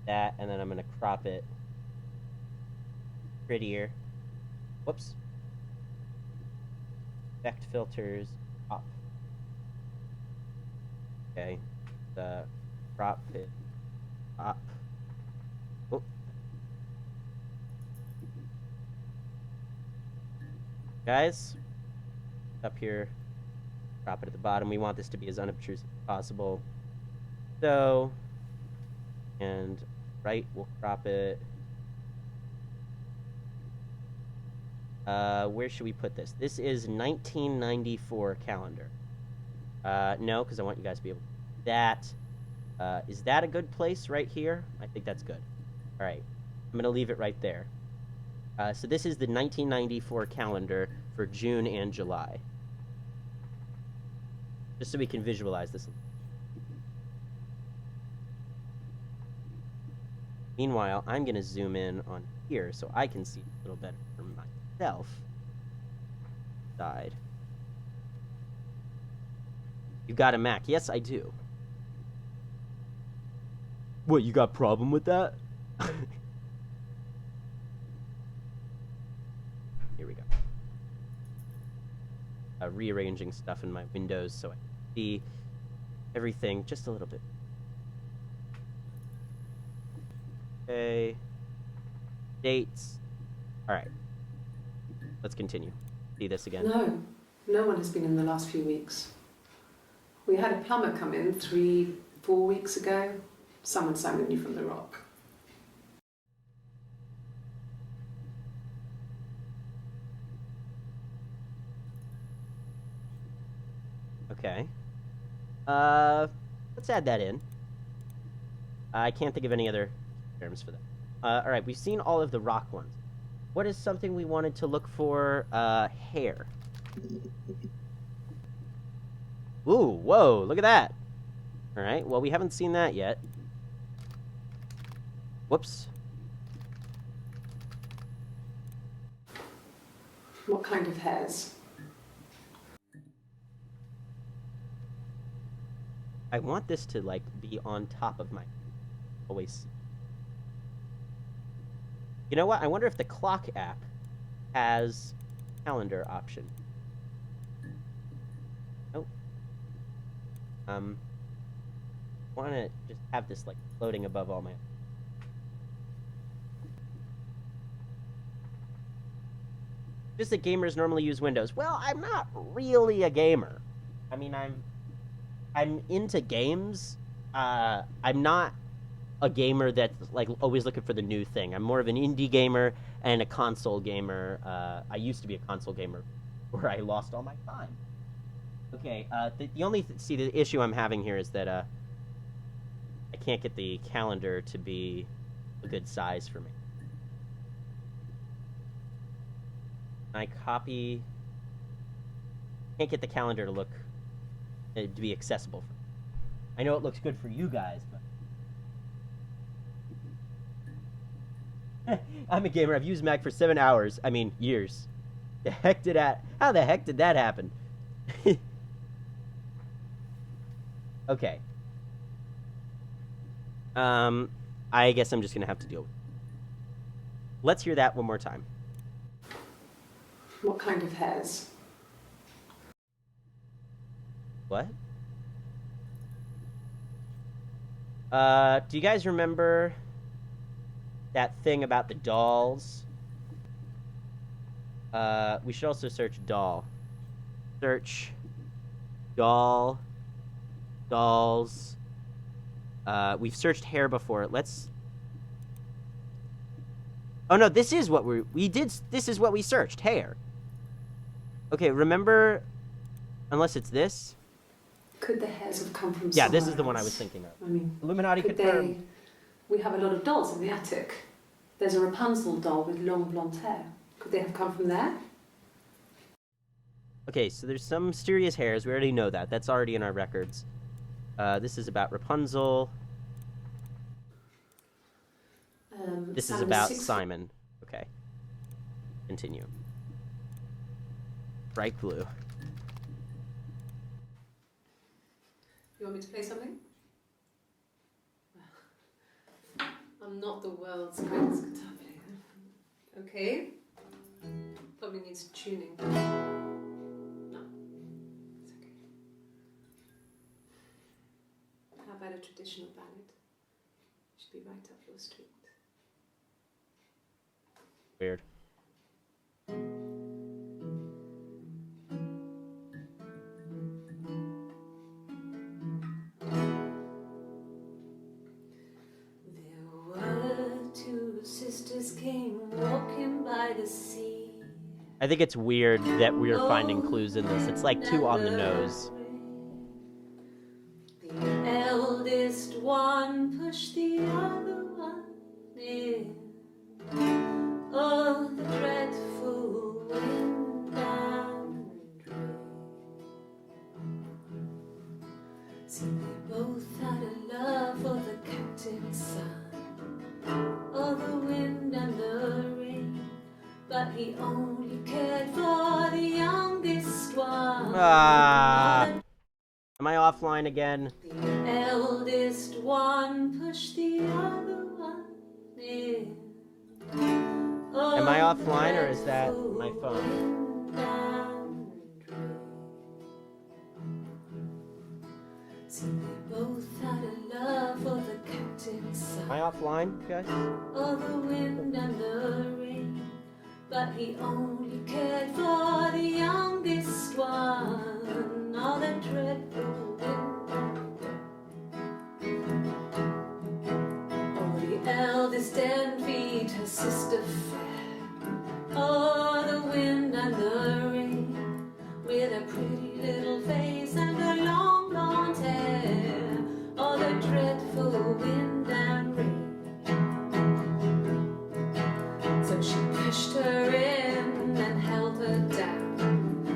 That, and then I'm gonna crop it prettier. Whoops. Effect filters up. Okay, the crop it up. Oh. Guys, up here, crop it at the bottom. We want this to be as unobtrusive as possible. So, and right, we'll crop it. Where should we put this? This is 1994 calendar. No, because I want you guys to be able to do that. Is that a good place right here? I think that's good. All right. I'm going to leave it right there. So this is the 1994 calendar for June and July. Just so we can visualize this. Meanwhile, I'm going to zoom in on here so I can see a little better for myself. Side. You got a Mac? Yes, I do. What, you got a problem with that? Here we go. Rearranging stuff in my windows so I can see everything just a little bit. Okay. Dates. Alright. Let's continue. See this again. No, no one has been in the last few weeks. We had a plumber come in 3-4 weeks ago. Someone summoned you from The Rock. Okay. Let's add that in. I can't think of any other terms for that. Alright, we've seen all of the rock ones. What is something we wanted to look for? Hair. Ooh, whoa, look at that. Alright, well, we haven't seen that yet. Whoops. What kind of hairs? I want this to, like, be on top of my... always. You know what? I wonder if the clock app has calendar option. Nope. want to just have this, like, floating above all my... Just that gamers normally use Windows. Well, I'm not really a gamer. I mean, I'm into games. I'm not a gamer that's, like, always looking for the new thing. I'm more of an indie gamer and a console gamer. I used to be a console gamer where I lost all my time. Okay, the only... see, the issue I'm having here is that, I can't get the calendar to be a good size for me. I copy... can't get the calendar to look... to be accessible. I know it looks good for you guys, but... I'm a gamer. I've used Mac for 7 hours. I mean, years. How the heck did that happen? Okay. I guess I'm just gonna have to deal with it. Let's hear that one more time. What kind of hairs? What? Do you guys remember that thing about the dolls? We should also search doll. Search doll. Dolls. We've searched hair before. Let's... oh no, this is what this is what we searched. Hair. Okay, remember... unless it's this? Could the hairs have come from Yeah, this is the somewhere one I else? was thinking of. I mean, Illuminati could confirmed. we have a lot of dolls in the attic. There's a Rapunzel doll with long blonde hair. Could they have come from there? Okay, so there's some mysterious hairs. We already know that. That's already in our records. This is about Rapunzel. This is about Simon. Okay. Continue. Bright blue. You want me to play something? I'm not the world's greatest guitar player. Okay. Probably needs tuning. No. It's okay. How about a traditional ballad? Should be right up your street. Weird. Sisters came walking by the sea. I think it's weird that we're finding clues in this. It's like too on the nose. The eldest one pushed the other one in. Oh, the dreadful wind and rain. See, they both had a love for the captain's son. Oh, the wind and the rain, but he only cared for the youngest one. Am I offline again? The eldest one pushed the other one in. Oh, Am I offline or is that my phone? See, they both had a love for the captain's son. Am I offline, guys? Oh, the wind and the rain, but he only cared for the youngest one. Oh, the dreadful wind and rain. Oh, the eldest envied her sister fair. Oh, the wind and the rain, with a pretty little face and a long blonde hair. Oh, the dreadful wind and rain. So she pushed her in and held her down.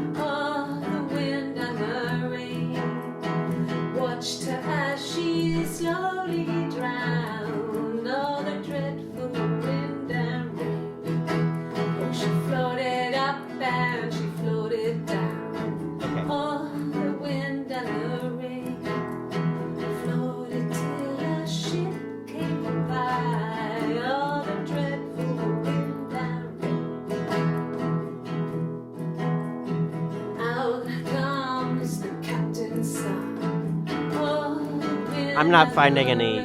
I'm not finding any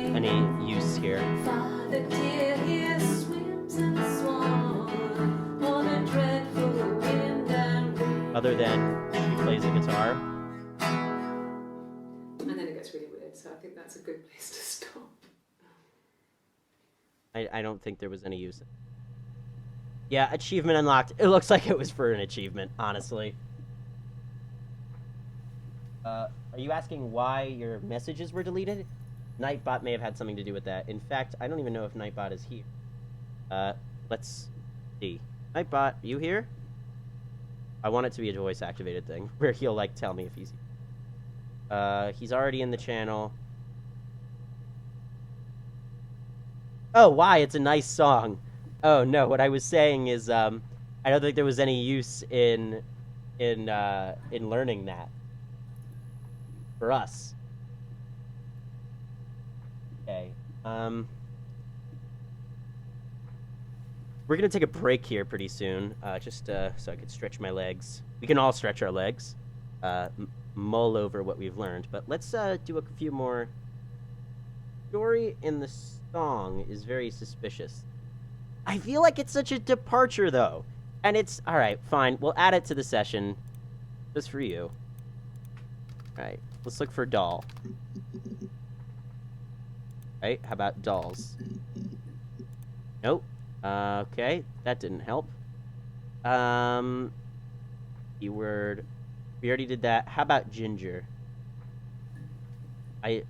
use here. Other than she plays a guitar. And then it gets really weird, so I think that's a good place to stop. I don't think there was any use. Yeah, achievement unlocked. It looks like it was for an achievement, honestly. Are you asking why your messages were deleted? Nightbot may have had something to do with that. In fact, I don't even know if Nightbot is here. Let's see. Nightbot, are you here? I want it to be a voice-activated thing, where he'll, like, tell me if he's here. He's already in the channel. Oh, why? It's a nice song. Oh, no, what I was saying is, I don't think there was any use in learning that. For us. Okay, we're gonna take a break here pretty soon, just, so I could stretch my legs. We can all stretch our legs, mull over what we've learned, but let's, do a few more. Story in the song is very suspicious. I feel like it's such a departure, though. And it's... Alright, fine. We'll add it to the session. Just for you. Alright, let's look for doll. Right, how about dolls? Nope. Okay, that didn't help. Keyword. We already did that. How about ginger? I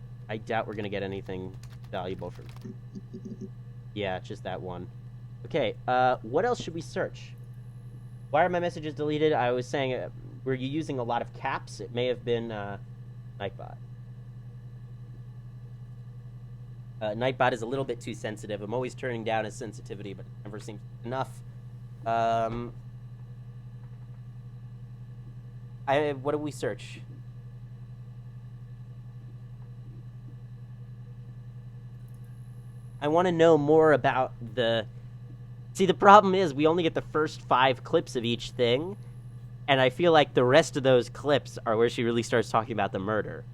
doubt we're gonna get anything valuable from... Yeah, just that one. Okay, what else should we search? Why are my messages deleted? I was saying, were you using a lot of caps? It may have been, Nightbot. Nightbot is a little bit too sensitive. I'm always turning down his sensitivity, but it never seems enough. What do we search? I want to know more about the... See, the problem is we only get the first 5 clips of each thing, and I feel like the rest of those clips are where she really starts talking about the murder.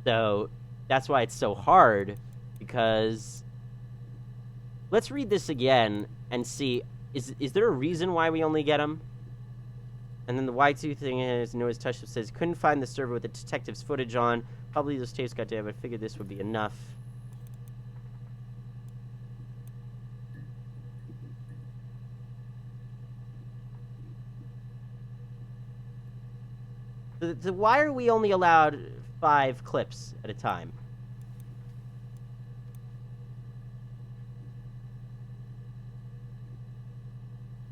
So that's why it's so hard, because... Let's read this again and see, is there a reason why we only get them? And then the Y2 thing is, Noah's Touch says, couldn't find the server with the detective's footage on. Probably those tapes got damaged. I figured this would be enough. So why are we only allowed 5 clips at a time?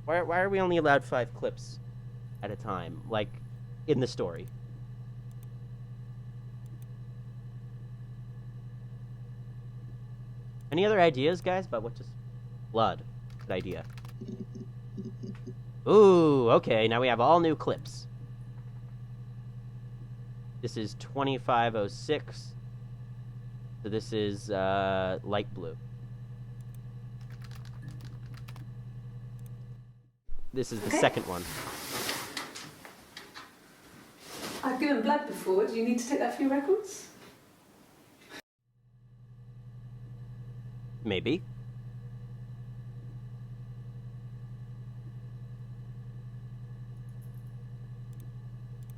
Why are we only allowed 5 clips at a time, like, in the story? Any other ideas, guys, about what to... Blood. Good idea. Ooh, okay, now we have all new clips. This is 2506. So this is, light blue. This is the second one. I've given blood before. Do you need to take that for your records? Maybe.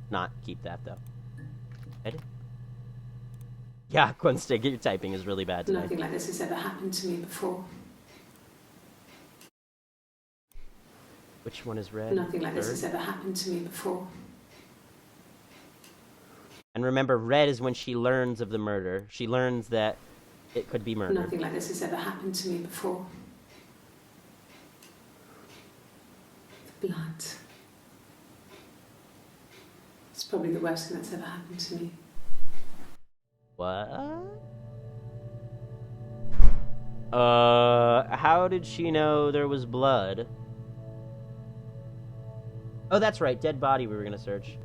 Not keep that, though. Edit. Yeah, Quinstick, your typing is really bad today. Nothing like this has ever happened to me before. Which one is red? Nothing like this has ever happened to me before. And remember, red is when she learns of the murder. She learns that it could be murder. Nothing like this has ever happened to me before. The blood. It's probably the worst thing that's ever happened to me. What? How did she know there was blood? Oh, that's right, dead body we were gonna search.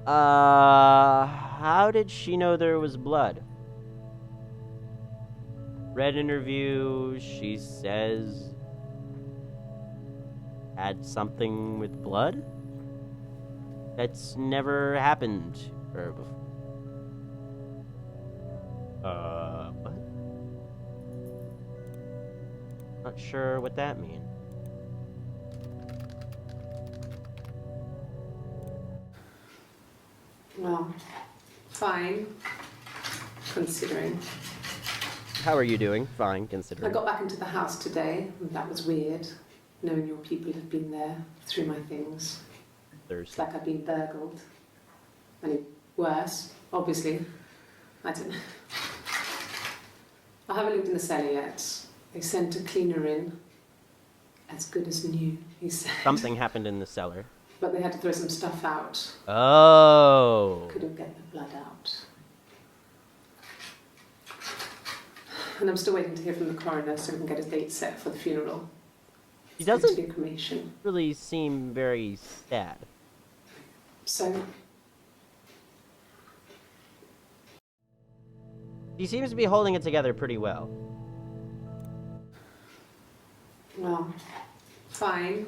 How did she know there was blood? Red interview, she says... Had something with blood? That's never happened to her before. What? Not sure what that means. Well, fine, considering. How are you doing? Fine, I considering. got back into the house today, and that was weird, knowing your people had been there through my things. It's Thursday. like I'd been burgled. And worse, obviously. I don't know. I haven't lived in the cellar yet. They sent a cleaner in. As good as new, he said. Something happened in the cellar. But they had to throw some stuff out. Oh. Couldn't get the blood out. And I'm still waiting to hear from the coroner so we can get a date set for the funeral. He It's going to doesn't be a cremation. really seem very sad. So, He seems to be holding it together pretty well. well, fine,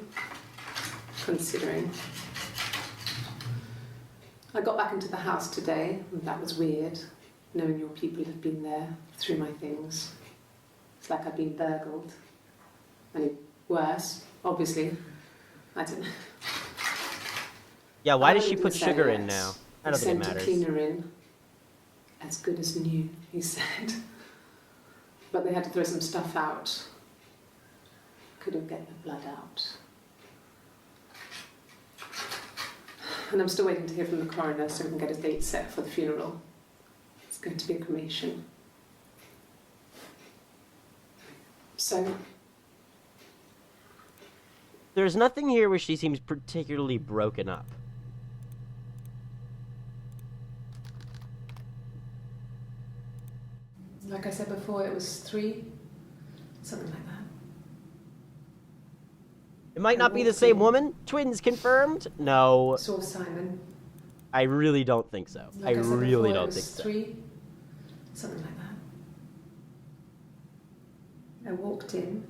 considering. I got back into the house today, and that was weird, knowing your people had been there through my things. It's like I'd been burgled. And worse, obviously. I don't know. Yeah, why I does she haven't put lived in the sugar cellar in yet. now? I They don't think it sent a matters. cleaner in. As good as new, he said. But they had to throw some stuff out. Couldn't get the blood out. And I'm still waiting to hear from the coroner so we can get a date set for the funeral. It's going to be a cremation. So, There's nothing here where she seems particularly broken up. like I said before, it was 3, something like that. It might not be the same woman. Twins confirmed? No, Saw Simon. I really don't think so. Like I I said really before, it don't was think so. 3, something like that. I walked in,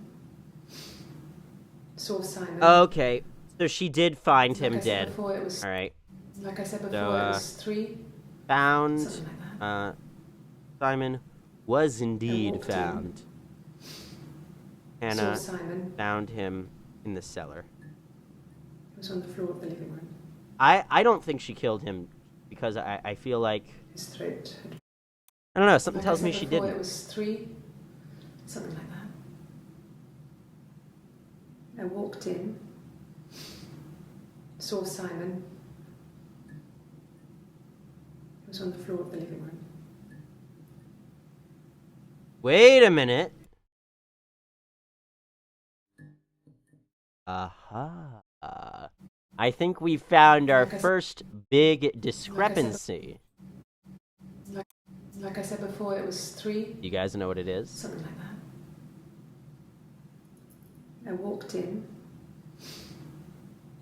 saw Simon. Okay, so she did find Like him I said dead. before, it was, Alright, like I said before, So, it was 3, found, something like that. Simon was indeed walked in. found. Saw Hannah Simon. found him in the cellar. He was on the floor of the living room. I don't think she killed him because I feel like, His throat had... I don't know, something Like tells I me said she before, didn't. It was 3, something like that. I walked in, saw Simon. He was on the floor of the living room. Wait a minute. Aha. I think we found our Like I said- first big discrepancy. Like I said before, it was 3, You guys know what it is? something like that. I walked in,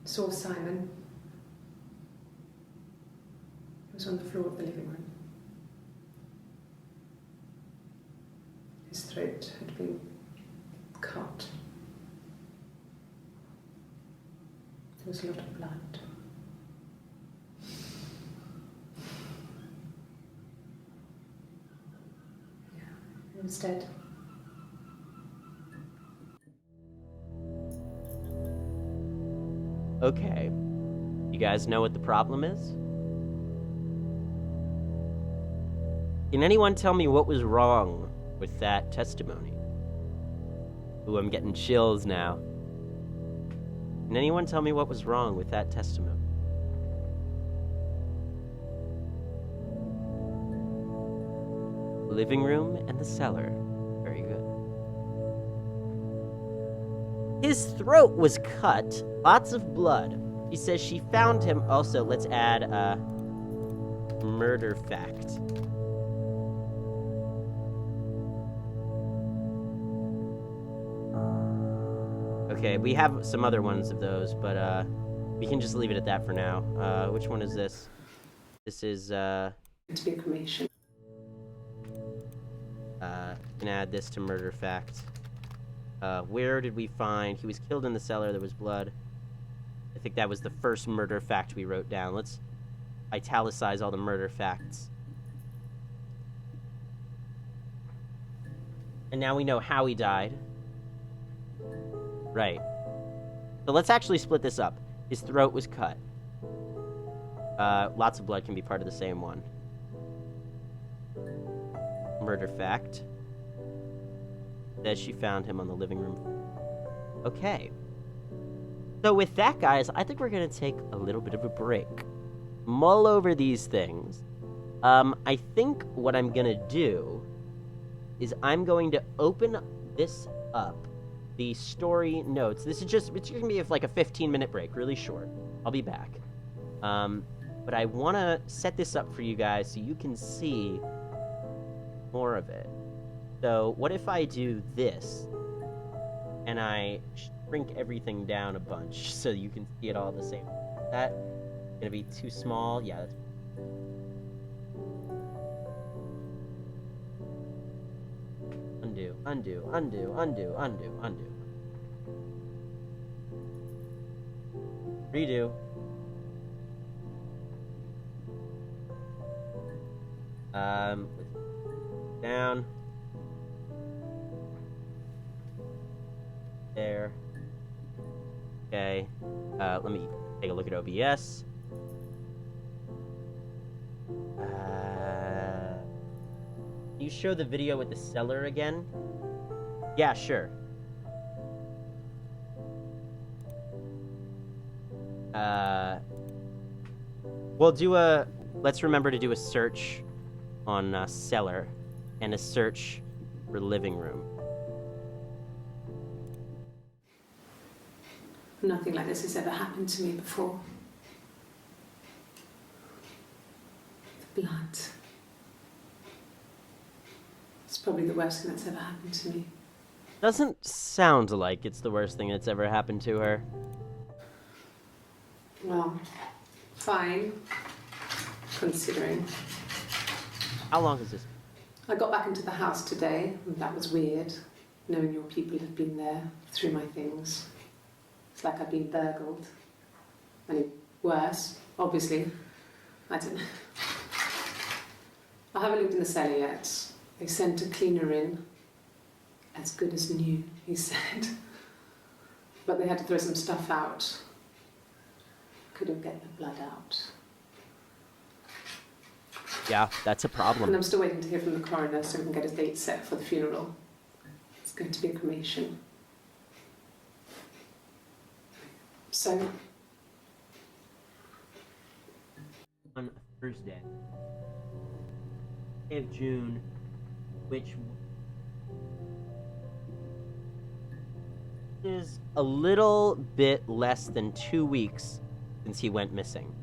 saw Simon. He was on the floor of the living room. His throat had been cut. There was a lot of blood. Yeah, he was dead. Okay. You guys know what the problem is? Can anyone tell me what was wrong with that testimony? Ooh, I'm getting chills now. Can anyone tell me what was wrong with that testimony? Living room and the cellar. Very good. His throat was cut. Lots of blood. He says she found him. Also, let's add a murder fact. Okay, we have some other ones of those, but we can just leave it at that for now. Which one is this? This is To be a cremation. can add this to murder fact. Where did we find? He was killed in the cellar. There was blood. I think that was the first murder fact we wrote down. Let's italicize all the murder facts. And now we know how he died. Right. So let's actually split this up. His throat was cut. Lots of blood can be part of the same one. Murder fact. Says she found him on the living room. Okay. So with that, guys, I think we're going to take a little bit of a break. Mull over these things. I think what I'm going to do is I'm going to open this up. The story notes. This is just, it's going to be like a 15-minute break, really short. I'll be back. But I want to set this up for you guys so you can see more of it. So what if I do this and I shrink everything down a bunch so you can see it all the same? Is that going to be too small? Yeah, that's... Undo, undo, undo, undo, undo, undo. Redo. Down. There. Okay. Let me take a look at OBS. You show the video with the cellar again? Yeah, sure. We'll do a... Let's remember to do a search on cellar and a search for living room. Nothing like this has ever happened to me before. The blood. It's probably the worst thing that's ever happened to me. Doesn't sound like it's the worst thing that's ever happened to her. Well, fine, considering. How long is this? I got back into the house today, and that was weird, knowing your people have been there through my things. It's like I've been burgled. I mean, worse, obviously. I don't know. I haven't looked in the cellar yet. They sent a cleaner in. As good as new, he said. But they had to throw some stuff out. Couldn't get the blood out. Yeah, that's a problem. And I'm still waiting to hear from the coroner so we can get a date set for the funeral. It's going to be a cremation. So... On Thursday of June, which is a little bit less than 2 weeks since he went missing.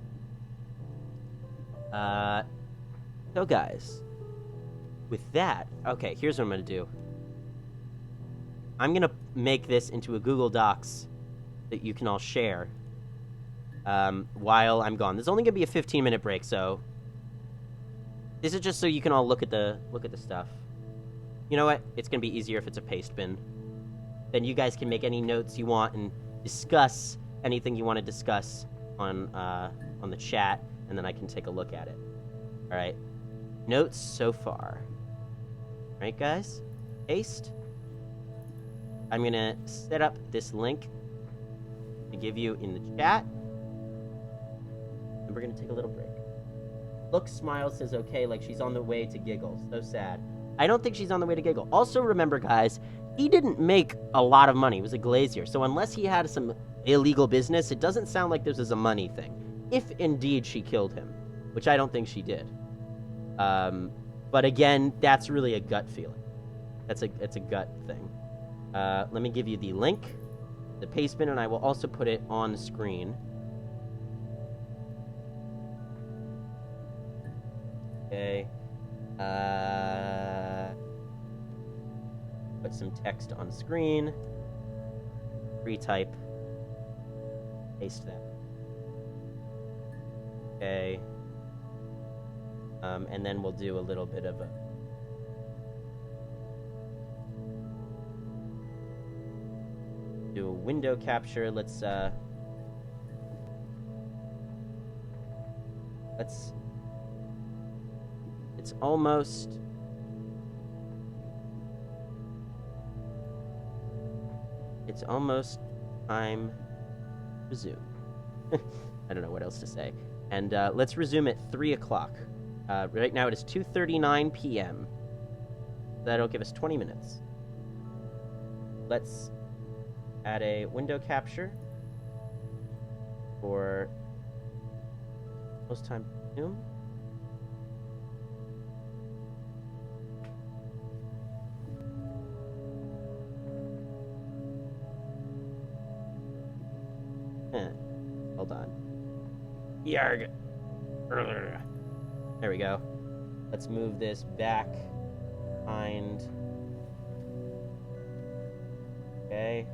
So guys, with that, okay, here's what I'm gonna do. I'm gonna make this into a Google Docs that you can all share while I'm gone. There's only gonna be a 15-minute break, so this is just so you can all look at the stuff. You know what? It's gonna be easier if it's a paste bin. Then you guys can make any notes you want and discuss anything you want to discuss on the chat, and then I can take a look at it. All right. Notes so far. All right, guys. Paste. I'm gonna set up this link to give you in the chat, and we're gonna take a little break. Look, smile, says okay, like she's on the way to giggle. So sad. I don't think she's on the way to giggle. Also, remember, guys, he didn't make a lot of money. He was a glazier. So unless he had some illegal business, it doesn't sound like this is a money thing. If indeed she killed him, which I don't think she did. But again, that's really a gut feeling. It's a gut thing. Let me give you the link, the paste bin, and I will also put it on the screen. Okay. Put some text on screen. Retype. Paste that. Okay. And then we'll do a little bit of a... do a window capture. Let's it's almost... it's almost time to resume. I don't know what else to say. And let's resume at 3 o'clock. Right now it is 2:39 p.m. That'll give us 20 minutes. Let's add a window capture for most time to resume. Hold on. Yarg. There we go. Let's move this back behind. Okay.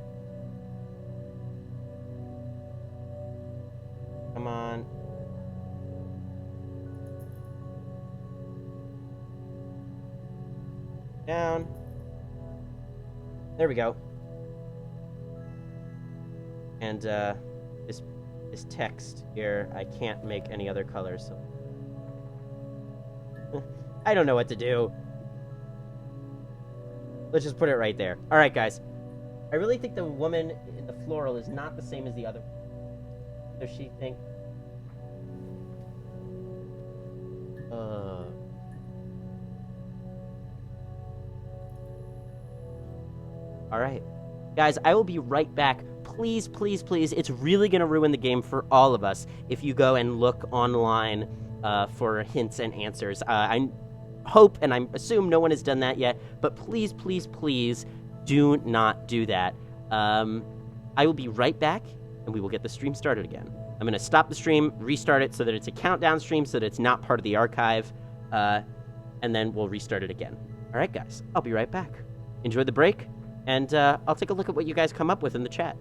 Come on. Down. There we go. And this text here, I can't make any other colors, so I don't know what to do. Let's just put it right there. All right, guys. I really think the woman in the floral is not the same as the other. Does she think? All right. Guys, I will be right back. Please, please, please. It's really going to ruin the game for all of us if you go and look online for hints and answers. I hope and I assume no one has done that yet, but please, please, please do not do that. I will be right back, and we will get the stream started again. I'm going to stop the stream, restart it so that it's a countdown stream, so that it's not part of the archive, and then we'll restart it again. All right, guys, I'll be right back. Enjoy the break, and I'll take a look at what you guys come up with in the chat.